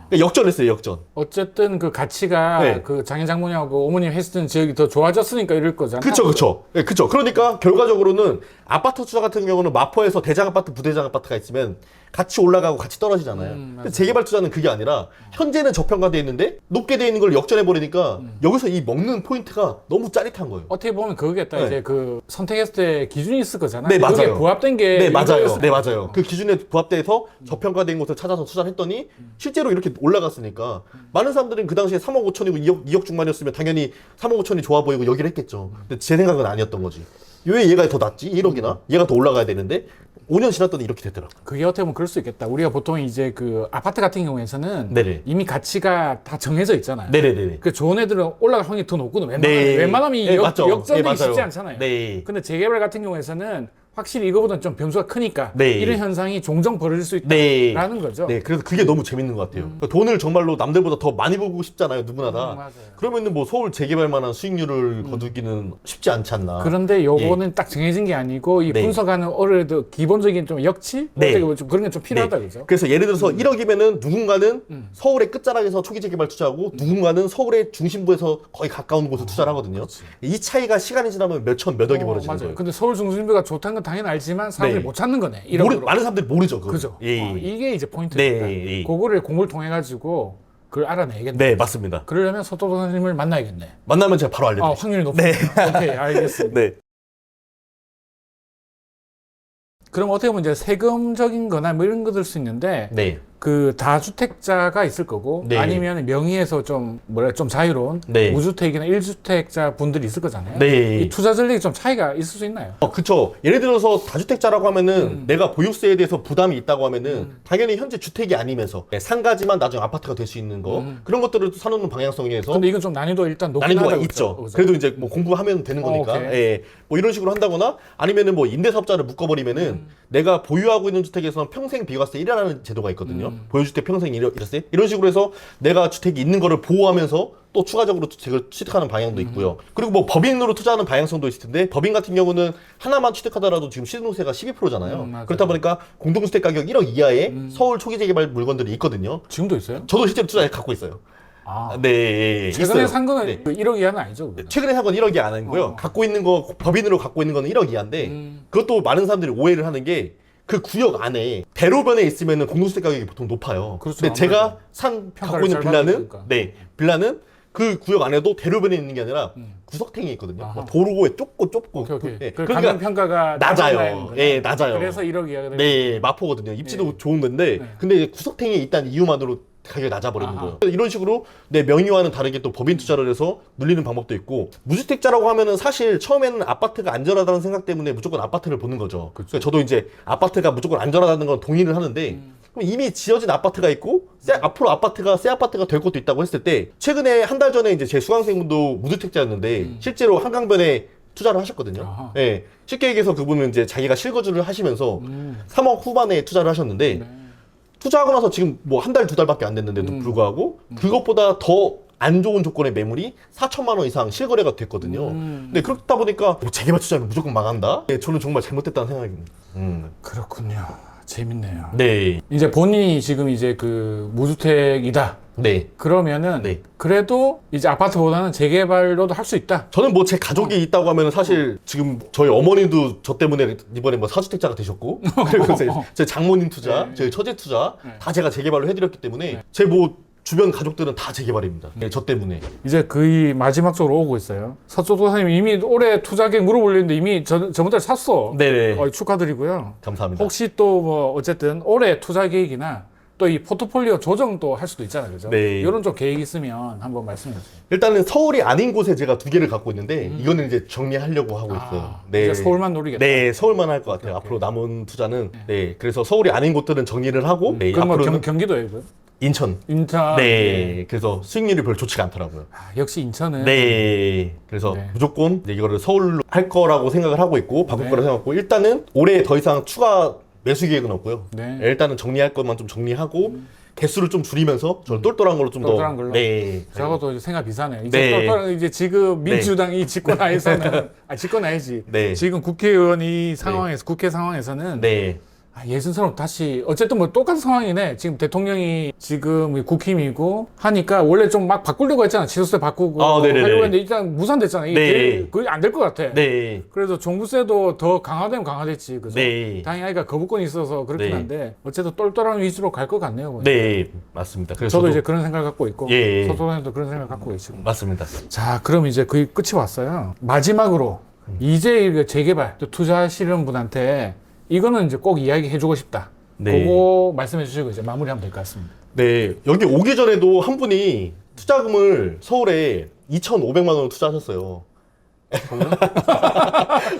그러니까 역전했어요, 역전. 어쨌든 그 가치가 네. 그 장인 장모님하고 어머님 했던 지역이 더 좋아졌으니까 이럴 거잖아. 그쵸. 네, 그쵸. 그러니까 결과적으로는 아파트 투자 같은 경우는 마포에서 대장 아파트, 부대장 아파트가 있으면 같이 올라가고 같이 떨어지잖아요. 근데 재개발 투자는 그게 아니라 현재는 저평가돼 있는데 높게 돼 있는 걸 역전해 버리니까 여기서 이 먹는 포인트가 너무 짜릿한 거예요. 어떻게 보면 그거겠다. 네. 이제 그 선택했을 때 기준이 있을 거잖아. 네, 거기에 맞아요. 부합된 게. 네, 맞아요. 이거였을 네, 거야. 맞아요. 그 기준에 부합돼서 저평가된 곳을 찾아서 투자를 했더니 실제로 이렇게 올라갔으니까 많은 사람들은 그 당시에 3억 5천이고 2억 중반이었으면 당연히 3억 5천이 좋아 보이고 여기를 했겠죠. 근데 제 생각은 아니었던 거지. 왜 얘가 더 낫지? 1억이나? 얘가 더 올라가야 되는데 5년 지났더니 이렇게 되더라고. 그게 어떻게 보면 그럴 수 있겠다. 우리가 보통 이제 그 아파트 같은 경우에는 네네. 이미 가치가 다 정해져 있잖아요. 네네네. 그 좋은 애들은 올라갈 확률이 더 높거든. 네. 웬만하면 네, 맞죠. 역전되기 네, 쉽지 맞아요. 않잖아요. 네. 근데 재개발 같은 경우에는 확실히 이거보다는 좀 변수가 크니까 네. 이런 현상이 종종 벌어질 수 네. 있다라는 거죠. 네, 그래서 그게 너무 재밌는 것 같아요. 그러니까 돈을 정말로 남들보다 더 많이 벌고 싶잖아요, 누구나 다. 맞아요. 그러면은 뭐 서울 재개발만한 수익률을 거두기는 쉽지 않지 않나. 그런데 요거는 딱 정해진 게 아니고 이 네. 분석하는 어뢰도 기본적인 좀 역치? 네. 어떻게 보면 좀 그런 게 좀 필요하다 네. 그죠? 그래서 예를 들어서 1억이면은 누군가는 서울의 끝자락에서 초기 재개발 투자하고 누군가는 서울의 중심부에서 거의 가까운 곳에 투자를 하거든요. 이 차이가 시간이 지나면 몇 천, 몇 억이 벌어지는 맞아요. 거예요. 근데 서울 중심부가 좋다는 건 당연히 알지만 사람들이 네. 못 찾는 거네. 이런 많은 사람들이 모르죠. 그거. 그죠? 예. 이게 이제 포인트입니다. 네, 예. 그거를 공부를 통해 가지고 그걸 알아내겠네. 네, 맞습니다. 그러려면 서토 선생님을 만나야겠네. 만나면 제가 바로 알려드릴게요. 확률이 높습니다. 오케이, 알겠습니다. 네. 그럼 어떻게 보면 이제 세금적인 거나 뭐 이런 거 들 수 있는데 네. 그 다주택자가 있을 거고 네. 아니면 명의에서 좀 좀 자유로운 네. 무주택이나 1주택자 분들이 있을 거잖아요. 네. 이 투자 전략이 좀 차이가 있을 수 있나요? 그쵸. 예를 들어서 다주택자라고 하면은 내가 보유세에 대해서 부담이 있다고 하면은 당연히 현재 주택이 아니면서 상가지만 나중에 아파트가 될 수 있는 거 그런 것들을 사놓는 방향성에서 근데 이건 좀 난이도 일단 높긴 난이도가 하다고 있죠. 그죠? 그래도 이제 뭐 공부하면 되는 거니까. 오케이. 예. 뭐 이런 식으로 한다거나 아니면은 뭐 임대사업자를 묶어버리면은 내가 보유하고 있는 주택에서는 평생 비과세 1회라는 제도가 있거든요. 보유주택 평생 1세 이런 식으로 해서 내가 주택이 있는 거를 보호하면서 또 추가적으로 주택을 취득하는 방향도 있고요. 그리고 뭐 법인으로 투자하는 방향성도 있을 텐데 법인 같은 경우는 하나만 취득하더라도 지금 시중세가 12%잖아요. 맞아요. 그렇다 보니까 공동주택 가격 1억 이하의 서울 초기 재개발 물건들이 있거든요. 지금도 있어요? 저도 실제로 투자해 갖고 있어요. 아, 네, 예, 예, 최근에 있어요. 산 거는 네. 그 1억 이하는 아니죠? 그거는? 최근에 산 건 1억이 아니고요. 갖고 있는 거 법인으로 갖고 있는 거는 1억 이하인데 그것도 많은 사람들이 오해를 하는 게 그 구역 안에 대로변에 있으면은 공동주택 가격이 보통 높아요. 그렇죠. 근데 제가 갖고 평가를 있는 잘 빌라는 받으니까. 네 빌라는 그 구역 안에도 대로변에 있는 게 아니라 구석탱이에 있거든요. 아하. 막 도로에 좁고 오케이, 오케이. 예, 그 그러니까 가격 평가가 낮아요. 예, 낮아요. 그래서 1억 이하가 되는 네, 마포거든요. 입지도 네. 좋은 건데 네. 근데 이제 구석탱이에 있다는 이유만으로 가격이 낮아버리는 아하. 거예요. 이런 식으로 내 명의와는 다르게 또 법인 투자를 해서 늘리는 방법도 있고 무주택자라고 하면은 사실 처음에는 아파트가 안전하다는 생각 때문에 무조건 아파트를 보는 거죠. 그러니까 저도 이제 아파트가 무조건 안전하다는 건 동의를 하는데 그럼 이미 지어진 아파트가 있고 앞으로 아파트가 새 아파트가 될 것도 있다고 했을 때 최근에 한 달 전에 이제 제 수강생분도 무주택자였는데 실제로 한강변에 투자를 하셨거든요. 아하. 예. 쉽게 얘기해서 그분은 이제 자기가 실거주를 하시면서 3억 후반에 투자를 하셨는데 네. 투자하고 나서 지금 뭐 한 달, 두 달밖에 안 됐는데도 불구하고 그것보다 더 안 좋은 조건의 매물이 4천만 원 이상 실거래가 됐거든요. 근데 그렇다 보니까 뭐 재개발 투자하면 무조건 망한다? 네, 저는 정말 잘못됐다는 생각입니다. 그렇군요. 재밌네요. 네. 이제 본인이 지금 이제 그 무주택이다. 네. 그러면은 네. 그래도 이제 아파트보다는 재개발로도 할 수 있다. 저는 뭐 제 가족이 있다고 하면 사실 지금 저희 어머니도 저 때문에 이번에 뭐 사주택자가 되셨고 그리고 제 장모님 투자, 저희 처제 투자 다 제가 재개발로 해드렸기 때문에 제 뭐 주변 가족들은 다 재개발입니다. 네, 저 때문에. 이제 거의 마지막 쪽으로 오고 있어요. 서쪽 도사님 이미 올해 투자 계획 물어보려는데 이미 저번 달에 샀어. 네네. 축하드리고요. 감사합니다. 혹시 또 뭐 어쨌든 올해 투자 계획이나 또 이 포트폴리오 조정도 할 수도 있잖아요, 그죠? 네. 이런 좀 계획 있으면 한번 말씀해 주세요. 일단은 서울이 아닌 곳에 제가 2개를 갖고 있는데 이거는 이제 정리하려고 하고 있어요. 이제 서울만 노리겠다. 네, 서울만 할 것 같아요. 앞으로 남은 투자는 네, 그래서 서울이 아닌 곳들은 정리를 하고 네, 그럼 뭐 앞으로는 경기도예요, 그? 인천. 인천. 네, 그래서 수익률이 별로 좋지가 않더라고요. 역시 인천은 네, 그래서 네. 무조건 이제 이거를 서울로 할 거라고 생각을 하고 있고 바꿀 네. 거라고 생각하고 일단은 올해 더 이상 추가 매수 계획은 없고요. 네. 일단은 정리할 것만 좀 정리하고 개수를 좀 줄이면서 저는 똘똘한 걸로 좀 더. 똘똘한 걸로? 네. 저하고도 생각 비슷하네. 이제 네. 똘똘한 이제 지금 민주당이 집권 하에서는 집권 아니지. 네. 지금 국회의원이 상황에서 국회 상황에서는 네. 예전처럼 다시 어쨌든 뭐 똑같은 상황이네. 지금 대통령이 지금 국힘이고 하니까 원래 좀 막 바꾸려고 했잖아. 지소세 바꾸고 네네네. 하려고 했는데 일단 무산됐잖아. 이게 네. 그게 안 될 것 같아. 네. 그래서 종부세도 더 강화되면 강화됐지. 그죠? 네. 당연히 아이가 거부권이 있어서 그렇긴 네. 한데 어쨌든 똘똘한 위주로 갈 것 같네요. 보니까. 네. 맞습니다. 그래서 저도 이제 그런 생각을 갖고 있고 예. 서소장님도 그런 생각을 갖고 계시고. 맞습니다. 자, 그럼 이제 거의 끝이 왔어요. 마지막으로 이제 이거 재개발 또 투자하시는 분한테 이거는 이제 꼭 이야기 해주고 싶다. 네. 그거 말씀해 주시고 이제 마무리하면 될 것 같습니다. 네. 여기 오기 전에도 한 분이 투자금을 서울에 2,500만 원을 투자하셨어요.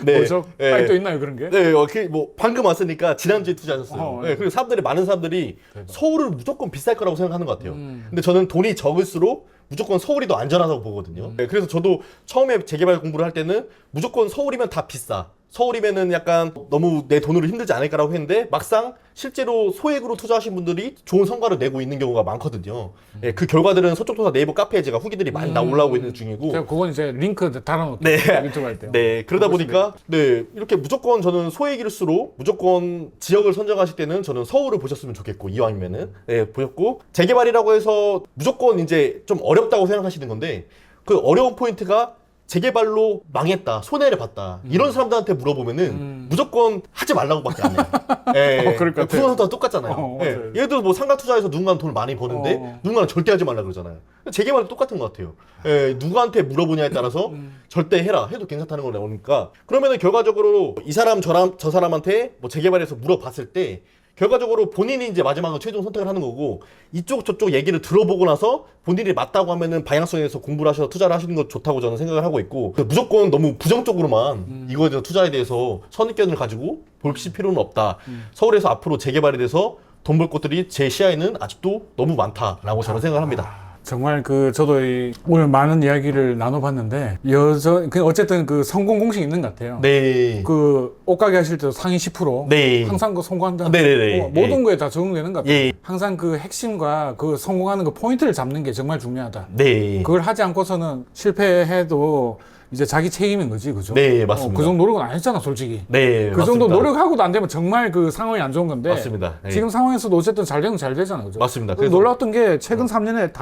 네. 뭐죠? 네. 아니 또 있나요 그런 게? 네, 뭐 방금 왔으니까 지난주에 투자하셨어요. 네. 네, 그리고 많은 사람들이 대박. 서울은 무조건 비쌀 거라고 생각하는 것 같아요. 근데 저는 돈이 적을수록 무조건 서울이 더 안전하다고 보거든요. 네, 그래서 저도 처음에 재개발 공부를 할 때는 무조건 서울이면 다 비싸. 서울이면은 약간 너무 내 돈으로 힘들지 않을까라고 했는데 막상 실제로 소액으로 투자하신 분들이 좋은 성과를 내고 있는 경우가 많거든요. 예, 그 결과들은 서쪽도사 네이버 카페에 제가 후기들이 많이 올라오고 있는 중이고. 제가 그건 이제 링크 달아놓을게요. 네. 유튜브 할 때요. 네, 그러다 보니까 네, 이렇게 무조건 저는 소액일수록 무조건 지역을 선정하실 때는 저는 서울을 보셨으면 좋겠고 이왕이면은 네, 보셨고 재개발이라고 해서 무조건 이제 좀 어렵다고 생각하시는 건데 그 어려운 포인트가 재개발로 망했다, 손해를 봤다 이런 사람들한테 물어보면은 무조건 하지 말라고밖에 안 해요. 예, 그럴 것 같아요. 부동산도 똑같잖아요. 맞아요. 예, 예를 들어 뭐 상가 투자해서 누군가는 돈을 많이 버는데 누군가는 절대 하지 말라 그러잖아요. 재개발도 똑같은 것 같아요. 예, 누구한테 물어보냐에 따라서 절대 해라 해도 괜찮다는 걸 나오니까 그러면은 결과적으로 이 사람 저 사람한테 뭐 재개발해서 물어봤을 때 결과적으로 본인이 이제 마지막으로 최종 선택을 하는 거고 이쪽 저쪽 얘기를 들어보고 나서 본인이 맞다고 하면은 방향성에서 공부를 하셔서 투자를 하시는 것 좋다고 저는 생각을 하고 있고 무조건 너무 부정적으로만 이거에 대해서 투자에 대해서 선입견을 가지고 보실 필요는 없다. 서울에서 앞으로 재개발에 대해서 돈 벌 곳들이 제 시야에는 아직도 너무 많다라고 저는 생각을 합니다. 정말 저도 오늘 많은 이야기를 나눠봤는데 어쨌든 그 성공 공식이 있는 것 같아요. 네. 그 옷가게 하실 때도 상위 10%. 네. 항상 그 성공한다. 네네네. 모든 예. 거에 다 적용되는 것 같아요. 예. 항상 그 핵심과 그 성공하는 그 포인트를 잡는 게 정말 중요하다. 네. 그걸 하지 않고서는 실패해도 이제 자기 책임인 거지, 그죠? 네, 맞습니다. 그 정도 노력은 안 했잖아, 솔직히. 네. 그 정도 맞습니다. 노력하고도 안 되면 정말 그 상황이 안 좋은 건데. 맞습니다. 예. 지금 상황에서도 어쨌든 잘 되면 잘 되잖아, 그죠? 맞습니다. 그래서 놀랐던 게 최근 3년에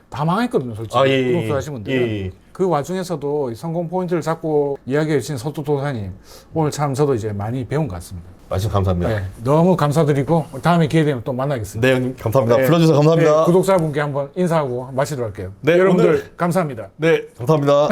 다 망했거든요, 솔직히. 아, 예, 예. 부동산 하신 분들은. 예. 그 와중에서도 이 성공 포인트를 잡고 이야기해 주신 서투도사님 오늘 참 저도 이제 많이 배운 것 같습니다. 말씀 감사합니다. 네, 너무 감사드리고 다음에 기회 되면 또 만나겠습니다. 네, 형님 감사합니다. 네. 불러주셔서 감사합니다. 네, 구독자분께 한번 인사하고 마치도록 할게요. 네, 여러분들 오늘- 감사합니다. 네, 감사합니다.